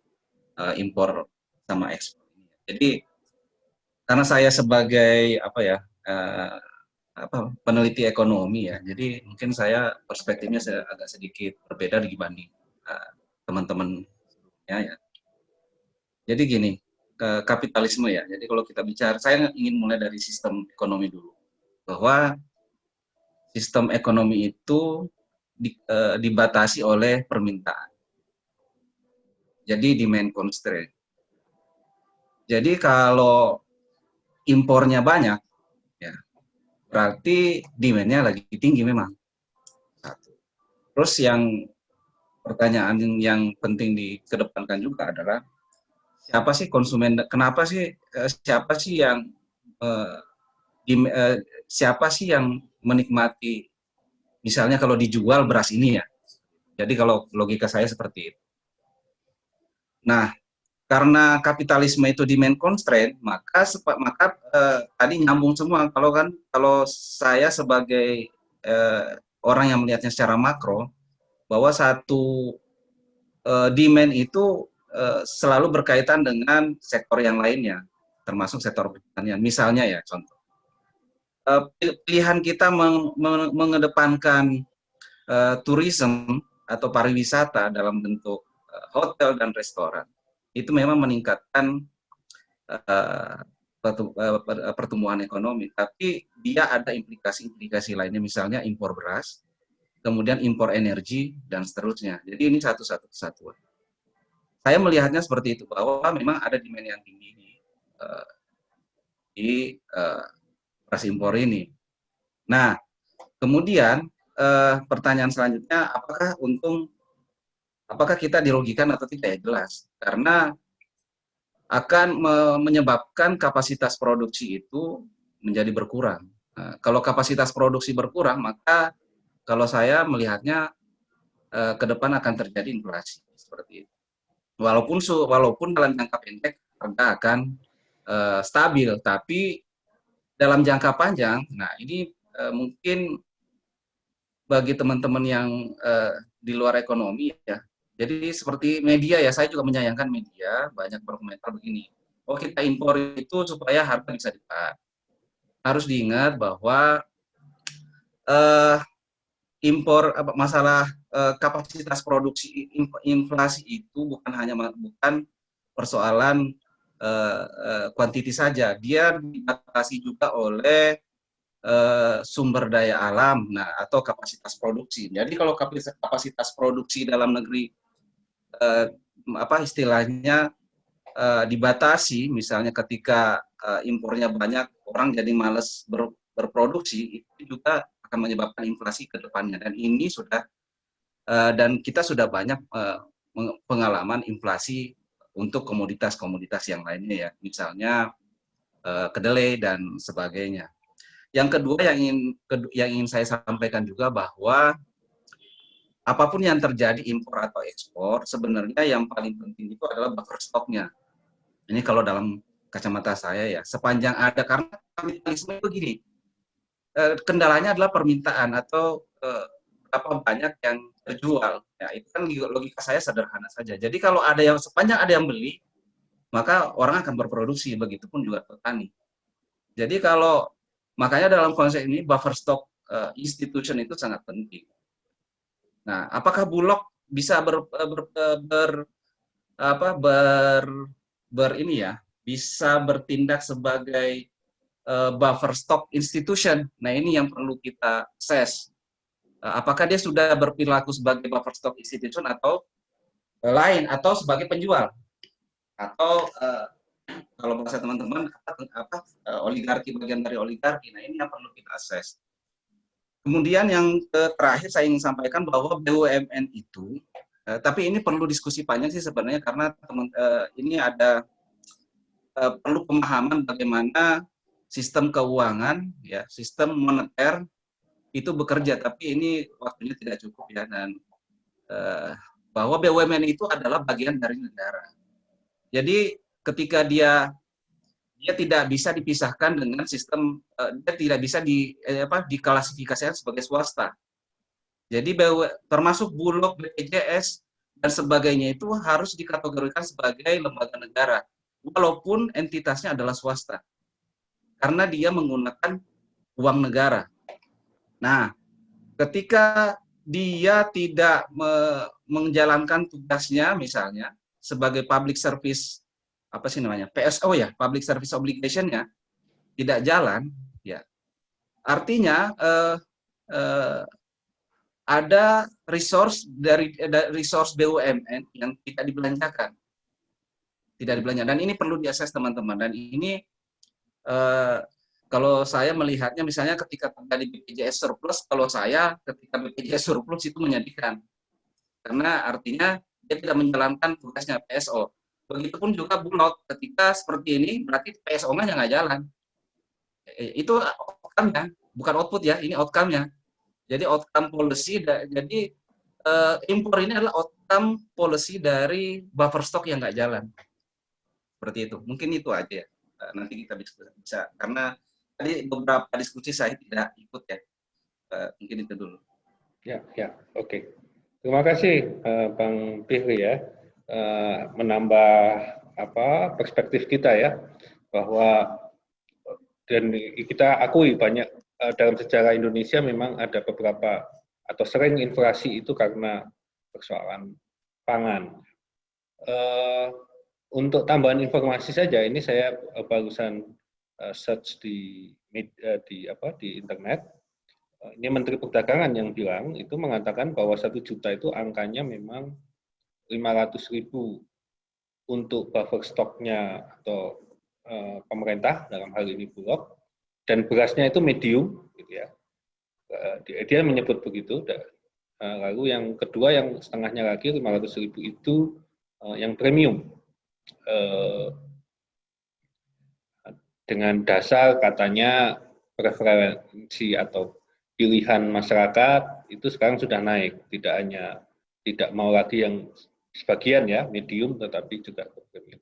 impor sama ekspor. Jadi karena saya sebagai eh, peneliti ekonomi ya, jadi mungkin saya perspektifnya agak sedikit berbeda dibanding teman-teman sebelumnya ya. Jadi gini, kapitalisme ya. Jadi kalau kita bicara, saya ingin mulai dari sistem ekonomi dulu, bahwa sistem ekonomi itu dibatasi oleh permintaan. Jadi demand constraint. Jadi kalau impornya banyak, ya berarti demand-nya lagi tinggi memang. Satu. Terus pertanyaan yang penting dikedepankan juga adalah siapa sih konsumen? Kenapa sih siapa sih yang menikmati, misalnya kalau dijual beras ini ya. Jadi kalau logika saya seperti itu. Nah, karena kapitalisme itu demand constraint, maka tadi nyambung semua. Kalau saya sebagai orang yang melihatnya secara makro, bahwa satu demand itu selalu berkaitan dengan sektor yang lainnya, termasuk sektor pertanian. Misalnya ya, contoh, pilihan kita mengedepankan tourism atau pariwisata dalam bentuk hotel dan restoran, itu memang meningkatkan pertumbuhan ekonomi, tapi dia ada implikasi-implikasi lainnya, misalnya impor beras, kemudian impor energi, dan seterusnya. Jadi ini satu-satu kesatuan. Saya melihatnya seperti itu, bahwa memang ada demand yang tinggi di beras impor ini. Nah, kemudian pertanyaan selanjutnya, apakah kita dirugikan atau tidak? Ya jelas, karena akan menyebabkan kapasitas produksi itu menjadi berkurang. Nah, kalau kapasitas produksi berkurang, maka kalau saya melihatnya ke depan akan terjadi inflasi seperti itu. Walaupun dalam jangka pendek harga akan stabil, tapi dalam jangka panjang, nah ini mungkin bagi teman-teman yang di luar ekonomi ya. Jadi seperti media ya, saya juga menyayangkan media banyak berkomentar begini. Oh, kita impor itu supaya harga bisa ditahan. Harus diingat bahwa masalah kapasitas produksi inflasi itu bukan persoalan kuantiti saja. Dia dibatasi juga oleh sumber daya alam, atau kapasitas produksi. Jadi kalau kapasitas produksi dalam negeri istilahnya dibatasi, misalnya ketika impornya banyak, orang jadi malas berproduksi, itu juga akan menyebabkan inflasi ke depannya. Dan ini dan kita sudah banyak pengalaman inflasi untuk komoditas-komoditas yang lainnya ya, misalnya kedelai dan sebagainya. Yang kedua yang ingin saya sampaikan juga, bahwa apapun yang terjadi impor atau ekspor, sebenarnya yang paling penting itu adalah buffer stoknya. Ini kalau dalam kacamata saya ya, sepanjang ada, karena kapitalisme itu gini, kendalanya adalah permintaan atau berapa banyak yang terjual. Ya, itu kan logika saya sederhana saja. Jadi kalau sepanjang ada yang beli, maka orang akan berproduksi, begitupun juga petani. Jadi makanya dalam konsep ini buffer stock institution itu sangat penting. Nah, apakah Bulog bisa bisa bertindak sebagai buffer stock institution? Nah, ini yang perlu kita assess. Apakah dia sudah berperilaku sebagai buffer stock institution atau lain, atau sebagai penjual, atau kalau bahasa teman-teman oligarki, bagian dari oligarki. Nah, ini yang perlu kita assess. Kemudian yang terakhir saya ingin sampaikan bahwa BUMN itu, tapi ini perlu diskusi panjang sih sebenarnya, karena ini ada perlu pemahaman bagaimana sistem keuangan, ya, sistem moneter itu bekerja, tapi ini waktunya tidak cukup ya, dan bahwa BUMN itu adalah bagian dari negara. Jadi ketika dia dia tidak bisa dipisahkan dengan sistem, dia tidak bisa diklasifikasikan sebagai swasta. Jadi termasuk Bulog, BPJS dan sebagainya itu harus dikategorikan sebagai lembaga negara, walaupun entitasnya adalah swasta, karena dia menggunakan uang negara. Nah, ketika dia tidak menjalankan tugasnya, misalnya sebagai public service, apa sih namanya, PSO ya, public service obligation-nya tidak jalan, ya artinya ada resource dari resource BUMN yang tidak dibelanjakan, dan ini perlu diakses teman-teman. Dan ini kalau saya melihatnya, misalnya ketika terjadi BPJS surplus, kalau saya ketika BPJS surplus itu menyedihkan, karena artinya dia tidak menjalankan tugasnya PSO. Begitupun juga Bulog, ketika seperti ini berarti PSO-nya nggak jalan. Itu outcome-nya, bukan output ya, ini outcome-nya. Jadi outcome policy, jadi impor ini adalah outcome policy dari buffer stock yang nggak jalan. Seperti itu. Mungkin itu aja ya. Nanti kita bisa, karena tadi beberapa diskusi saya tidak ikut ya. Mungkin itu dulu. Ya, oke. Terima kasih Bang Fihri ya, menambah perspektif kita ya, bahwa dan kita akui banyak dalam sejarah Indonesia memang ada beberapa atau sering inflasi itu karena persoalan pangan. Untuk tambahan informasi saja, ini saya barusan search di internet. Ini Menteri Perdagangan yang bilang, itu mengatakan bahwa 1 juta itu angkanya memang 500.000 untuk buffer stoknya atau pemerintah, dalam hal ini Bulog, dan berasnya itu medium, gitu ya. Dia menyebut begitu. Lalu yang kedua, yang setengahnya lagi 500.000 itu yang premium. Dengan dasar katanya preferensi atau pilihan masyarakat itu sekarang sudah naik, tidak mau lagi yang sebagian ya medium, tetapi juga premium.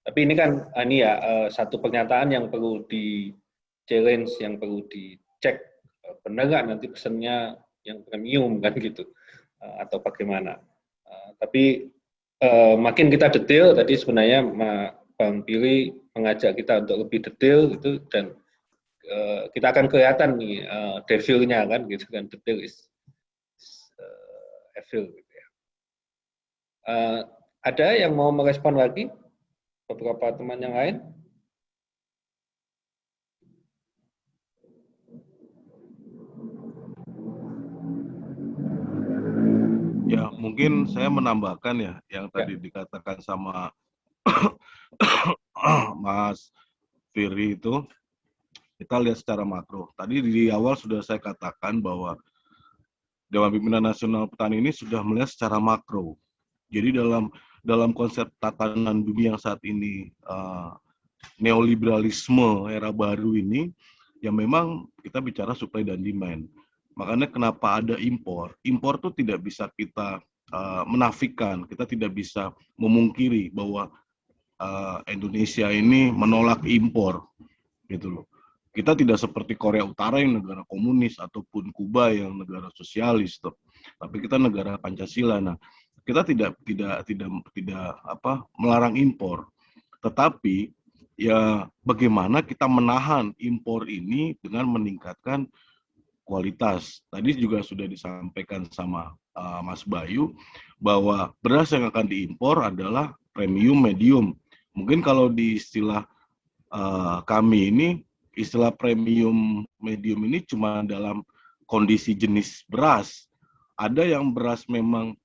Tapi ini kan satu pernyataan yang perlu di challenge, yang perlu dicek, benar nggak nanti pesennya yang premium kan gitu, atau bagaimana. Tapi makin kita detail, tadi sebenarnya Bang Pili mengajak kita untuk lebih detail gitu, dan kita akan kelihatan nih devilnya kan gitu kan, detail is evil gitu ya. Ada yang mau merespon lagi? Beberapa teman yang lain? Ya, mungkin saya menambahkan ya yang tadi dikatakan sama Mas Firi itu, kita lihat secara makro. Tadi di awal sudah saya katakan bahwa Dewan Pimpinan Nasional Petani ini sudah melihat secara makro. Jadi dalam konsep tatanan dunia yang saat ini, neoliberalisme era baru ini, yang memang kita bicara supply dan demand. Makanya kenapa ada impor? Impor itu tidak bisa kita menafikan, kita tidak bisa memungkiri bahwa Indonesia ini menolak impor, gitu loh. Kita tidak seperti Korea Utara yang negara komunis ataupun Kuba yang negara sosialis, tapi kita negara Pancasila. Nah, kita tidak melarang impor, tetapi ya bagaimana kita menahan impor ini dengan meningkatkan kualitas. Tadi juga sudah disampaikan sama Mas Bayu bahwa beras yang akan diimpor adalah premium medium. Mungkin kalau di istilah kami ini, istilah premium medium ini cuma dalam kondisi jenis beras. Ada yang beras memang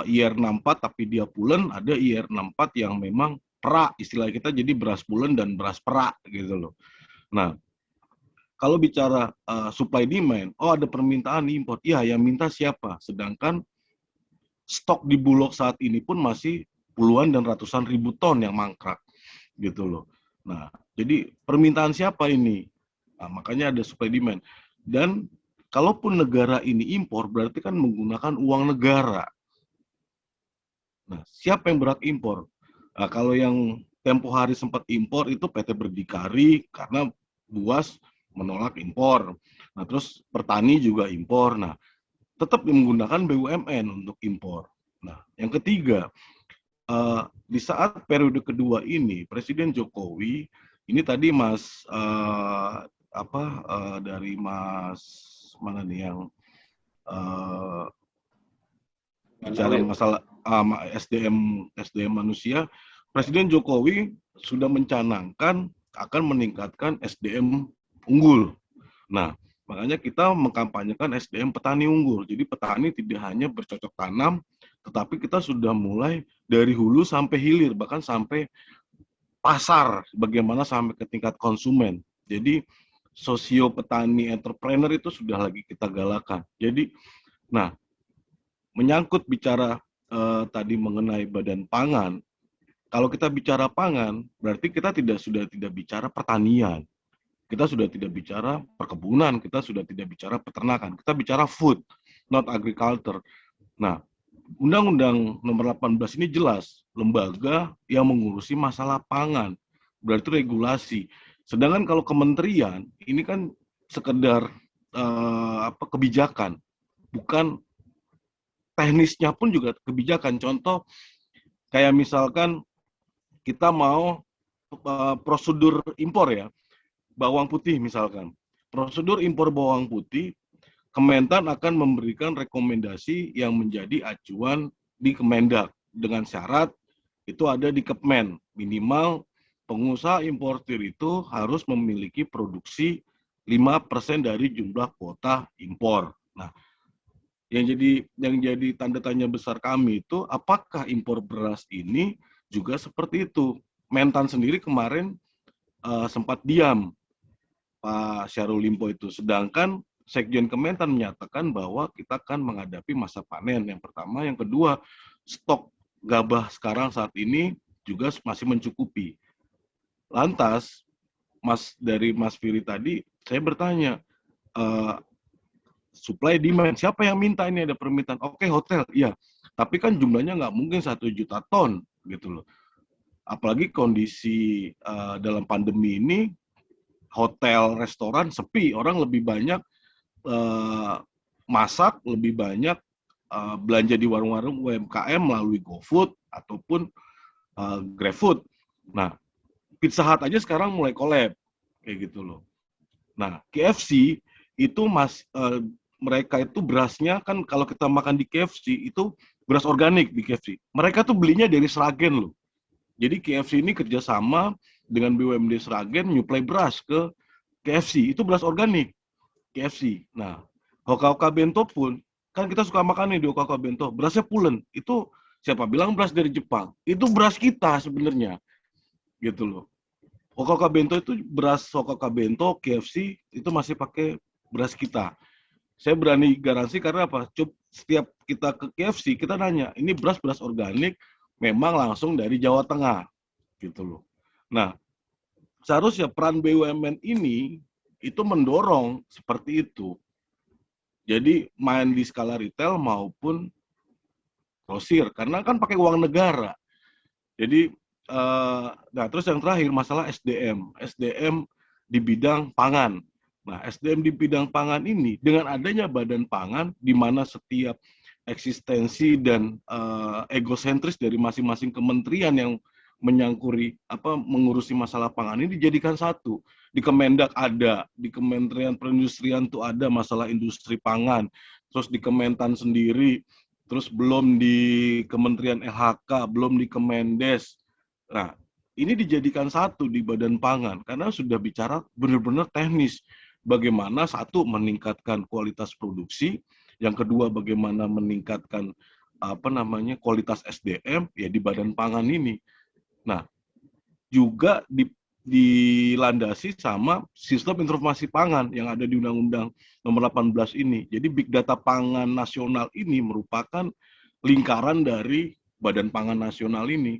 IR64 tapi dia pulen, ada IR64 yang memang perak, istilah kita, jadi beras pulen dan beras perak gitu loh. Nah, kalau bicara supply demand, ada permintaan impor. Iya, yang minta siapa? Sedangkan stok di Bulog saat ini pun masih puluhan dan ratusan ribu ton yang mangkrak gitu loh. Nah, jadi permintaan siapa ini? Nah, makanya ada supply demand. Dan kalaupun negara ini impor, berarti kan menggunakan uang negara. Nah, siapa yang berhak impor? Nah, kalau yang tempo hari sempat impor itu PT Berdikari karena Buas menolak impor. Nah, terus Pertani juga impor. Nah, tetap menggunakan BUMN untuk impor. Nah, yang ketiga, di saat periode kedua ini, Presiden Jokowi, ini tadi dari Mas mana nih yang bicara masalah SDM manusia, Presiden Jokowi sudah mencanangkan akan meningkatkan SDM unggul. Nah, makanya kita mengkampanyekan SDM petani unggul. Jadi petani tidak hanya bercocok tanam, tetapi kita sudah mulai dari hulu sampai hilir, bahkan sampai pasar, bagaimana sampai ke tingkat konsumen. Jadi sosio petani entrepreneur itu sudah lagi kita galakan. Jadi, nah, menyangkut bicara tadi mengenai badan pangan, kalau kita bicara pangan, berarti kita sudah tidak bicara pertanian. Kita sudah tidak bicara perkebunan, kita sudah tidak bicara peternakan. Kita bicara food, not agriculture. Nah, Undang-Undang Nomor 18 ini jelas, lembaga yang mengurusi masalah pangan, berarti regulasi. Sedangkan kalau kementerian, ini kan sekedar kebijakan, bukan teknisnya pun juga kebijakan. Contoh, kayak misalkan kita mau prosedur impor ya, bawang putih misalkan. Prosedur impor bawang putih, Kementan akan memberikan rekomendasi yang menjadi acuan di Kemendak dengan syarat itu ada di Kepmen. Minimal pengusaha importir itu harus memiliki produksi 5% dari jumlah kuota impor. Nah, yang jadi tanda tanya besar kami itu apakah impor beras ini juga seperti itu. Mentan sendiri kemarin sempat diam, Pak Syahrul Limpo itu. Sedangkan Sekjen Kementan menyatakan bahwa kita akan menghadapi masa panen. Yang pertama, yang kedua, stok gabah sekarang saat ini juga masih mencukupi. Lantas, dari Mas Firi tadi, saya bertanya, supply demand, siapa yang minta ini ada permintaan? Oke, hotel, iya. Tapi kan jumlahnya nggak mungkin 1 juta ton, gitu loh. Apalagi kondisi dalam pandemi ini, hotel, restoran sepi, orang lebih banyak masak, lebih banyak belanja di warung-warung UMKM melalui GoFood ataupun GrabFood. Nah, Pizza Hut aja sekarang mulai collab, kayak gitu loh. Nah, KFC itu mereka itu berasnya kan kalau kita makan di KFC itu beras organik di KFC. Mereka tuh belinya dari Sragen loh. Jadi KFC ini kerjasama dengan BUMD Sragen nyuplai beras ke KFC, itu beras organik KFC. Nah, Hoka-Hoka Bento pun, kan kita suka makan nih di Hoka-Hoka Bento, berasnya pulen. Itu siapa bilang beras dari Jepang? Itu beras kita sebenarnya. Gitu loh. Hoka-Hoka Bento itu beras Hoka-Hoka Bento, KFC, itu masih pakai beras kita. Saya berani garansi karena apa? Setiap kita ke KFC, kita nanya, ini beras organik, memang langsung dari Jawa Tengah. Gitu loh. Nah, seharusnya peran BUMN ini itu mendorong seperti itu. Jadi main di skala retail maupun grosir, karena kan pakai uang negara. Jadi, nah terus yang terakhir masalah SDM di bidang pangan. Nah, SDM di bidang pangan ini dengan adanya badan pangan di mana setiap eksistensi dan egosentris dari masing-masing kementerian yang mengurusi masalah pangan ini dijadikan satu. Di Kemendak ada, di Kementerian Perindustrian tuh ada masalah industri pangan, terus di Kementan sendiri, terus belum di Kementerian LHK, belum di Kemendes. Nah, ini dijadikan satu di badan pangan karena sudah bicara benar-benar teknis. Bagaimana satu meningkatkan kualitas produksi, yang kedua bagaimana meningkatkan kualitas SDM ya di badan pangan ini. Nah, juga dilandasi sama sistem informasi pangan yang ada di Undang-Undang Nomor 18 ini. Jadi Big Data Pangan Nasional ini merupakan lingkaran dari Badan Pangan Nasional ini.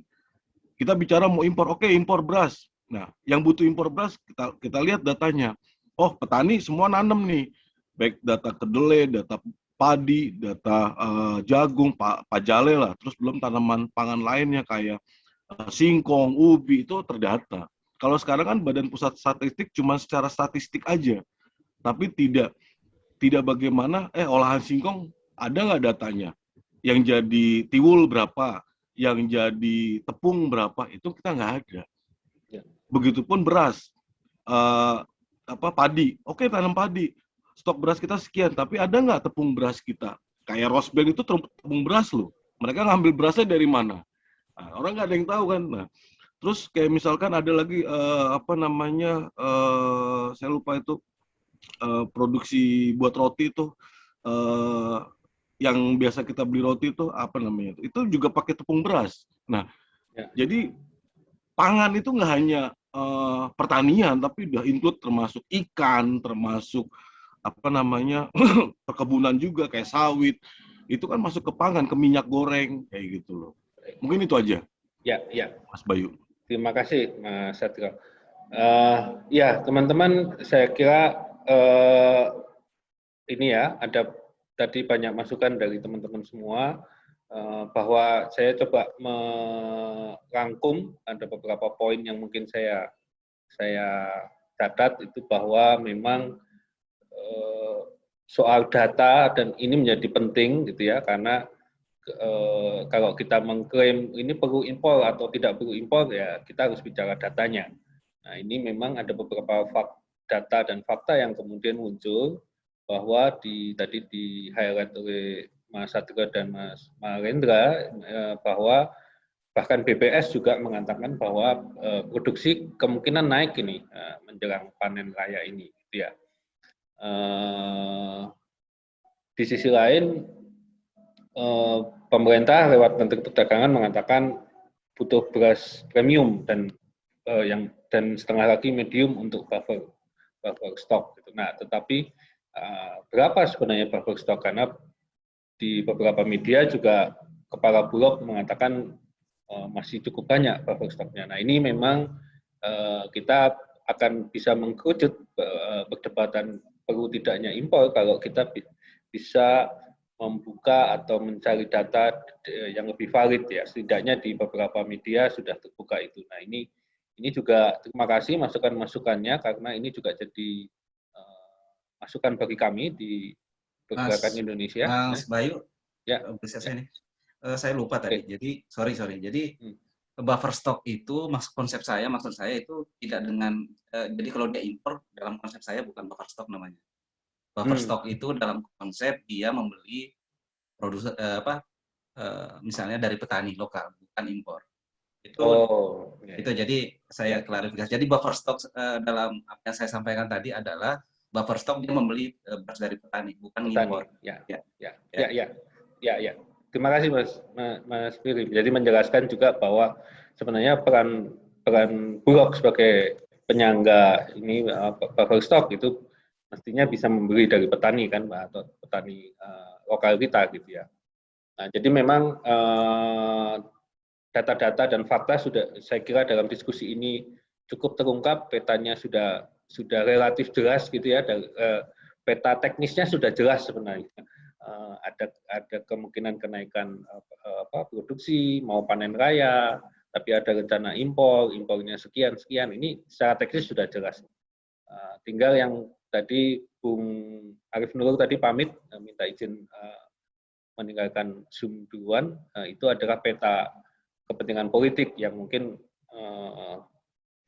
Kita bicara mau impor, oke impor beras. Nah, yang butuh impor beras kita lihat datanya. Oh, petani semua nanam nih. Baik data kedelai, data padi, data jagung, pajale lah. Terus belum tanaman pangan lainnya kayak singkong, ubi itu terdata. Kalau sekarang kan Badan Pusat Statistik cuma secara statistik aja, tapi tidak bagaimana olahan singkong ada nggak datanya, yang jadi tiwul berapa, yang jadi tepung berapa, itu kita nggak ada. Begitupun beras, padi, oke tanam padi, stok beras kita sekian, tapi ada nggak tepung beras kita? Kayak Rosbank itu tepung beras loh, mereka ngambil berasnya dari mana? Nah, orang nggak ada yang tahu kan. Nah, terus kayak misalkan ada lagi saya lupa itu produksi buat roti itu, yang biasa kita beli roti itu apa namanya? Itu juga pakai tepung beras. Nah, jadi pangan itu nggak hanya pertanian, tapi udah include termasuk ikan, termasuk perkebunan juga kayak sawit. Itu kan masuk ke pangan, ke minyak goreng kayak gitu loh. Mungkin itu aja. Ya, Mas Bayu. Terima kasih, Mas Satrio. Ya, teman-teman, saya kira ini ya, ada tadi banyak masukan dari teman-teman semua, bahwa saya coba merangkum, ada beberapa poin yang mungkin saya catat itu, bahwa memang soal data dan ini menjadi penting gitu ya, karena kalau kita mengklaim ini perlu impor atau tidak perlu impor, ya kita harus bicara datanya. Nah, ini memang ada beberapa data dan fakta yang kemudian muncul, bahwa tadi di-highlight oleh Mas Satrio dan Mas Marendra, bahwa bahkan BPS juga mengatakan bahwa produksi kemungkinan naik ini menjelang panen raya ini, gitu ya. Di sisi lain, pemerintah lewat Menteri Perdagangan mengatakan butuh beras premium dan setengah lagi medium untuk buffer stok. Gitu. Nah, tetapi berapa sebenarnya buffer stok? Karena di beberapa media juga kepala bulog mengatakan masih cukup banyak buffer stoknya. Nah, ini memang kita akan bisa mengkerucut perdebatan perlu tidaknya impor kalau kita bisa membuka atau mencari data yang lebih valid ya, setidaknya di beberapa media sudah terbuka itu. Nah, ini juga terima kasih masukan-masukannya, karena ini juga jadi masukan bagi kami di Pergerakan Indonesia. Mas Bayu, ya, bisa saya nih, saya lupa tadi. Jadi sorry. Jadi buffer stock itu maksud saya itu tidak dengan jadi kalau dia impor, dalam konsep saya bukan buffer stock namanya. Buffer stock itu dalam konsep dia membeli produk misalnya dari petani lokal, bukan impor. Itu jadi saya klarifikasi. Jadi buffer stock dalam apa yang saya sampaikan tadi adalah buffer stock dia membeli beras dari petani, bukan impor. Ya. Terima kasih Mas Pirim. Jadi menjelaskan juga bahwa sebenarnya peran Bulog sebagai penyangga ini buffer stock itu mestinya bisa membeli dari petani kan, atau petani lokal kita gitu ya. Nah, jadi memang data-data dan fakta sudah, saya kira dalam diskusi ini cukup terungkap, petanya sudah relatif jelas gitu ya, peta teknisnya sudah jelas sebenarnya. Ada kemungkinan kenaikan produksi, mau panen raya, tapi ada rencana impornya sekian, ini secara teknis sudah jelas. Tinggal yang tadi Bung Arif Nurul tadi pamit, minta izin meninggalkan Zoom duluan, itu adalah peta kepentingan politik yang mungkin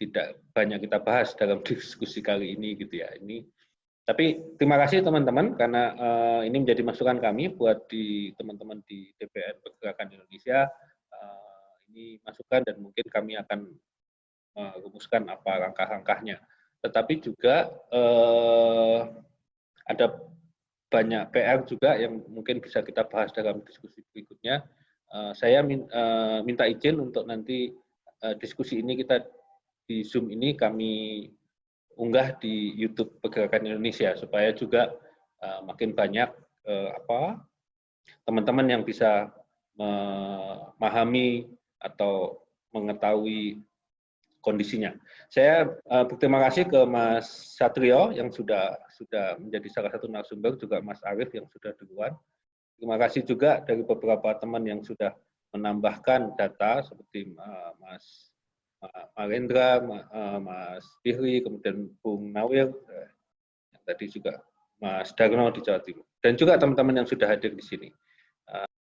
tidak banyak kita bahas dalam diskusi kali ini gitu ya. Tapi terima kasih teman-teman, karena ini menjadi masukan kami buat teman-teman di DPR Pergerakan Indonesia. Ini masukan dan mungkin kami akan merumuskan apa langkah-langkahnya. Tetapi juga ada banyak PR juga yang mungkin bisa kita bahas dalam diskusi berikutnya. Saya minta izin untuk nanti diskusi ini kita di Zoom ini kami unggah di YouTube Pergerakan Indonesia, supaya juga makin banyak teman-teman yang bisa memahami atau mengetahui kondisinya. Saya berterima kasih ke Mas Satrio yang sudah menjadi salah satu narasumber, juga Mas Arif yang sudah duluan. Terima kasih juga dari beberapa teman yang sudah menambahkan data seperti Mas Marendra, Mas Fihri, kemudian Bung Nawir, yang tadi juga Mas Darno di Jawa Timur, dan juga teman-teman yang sudah hadir di sini.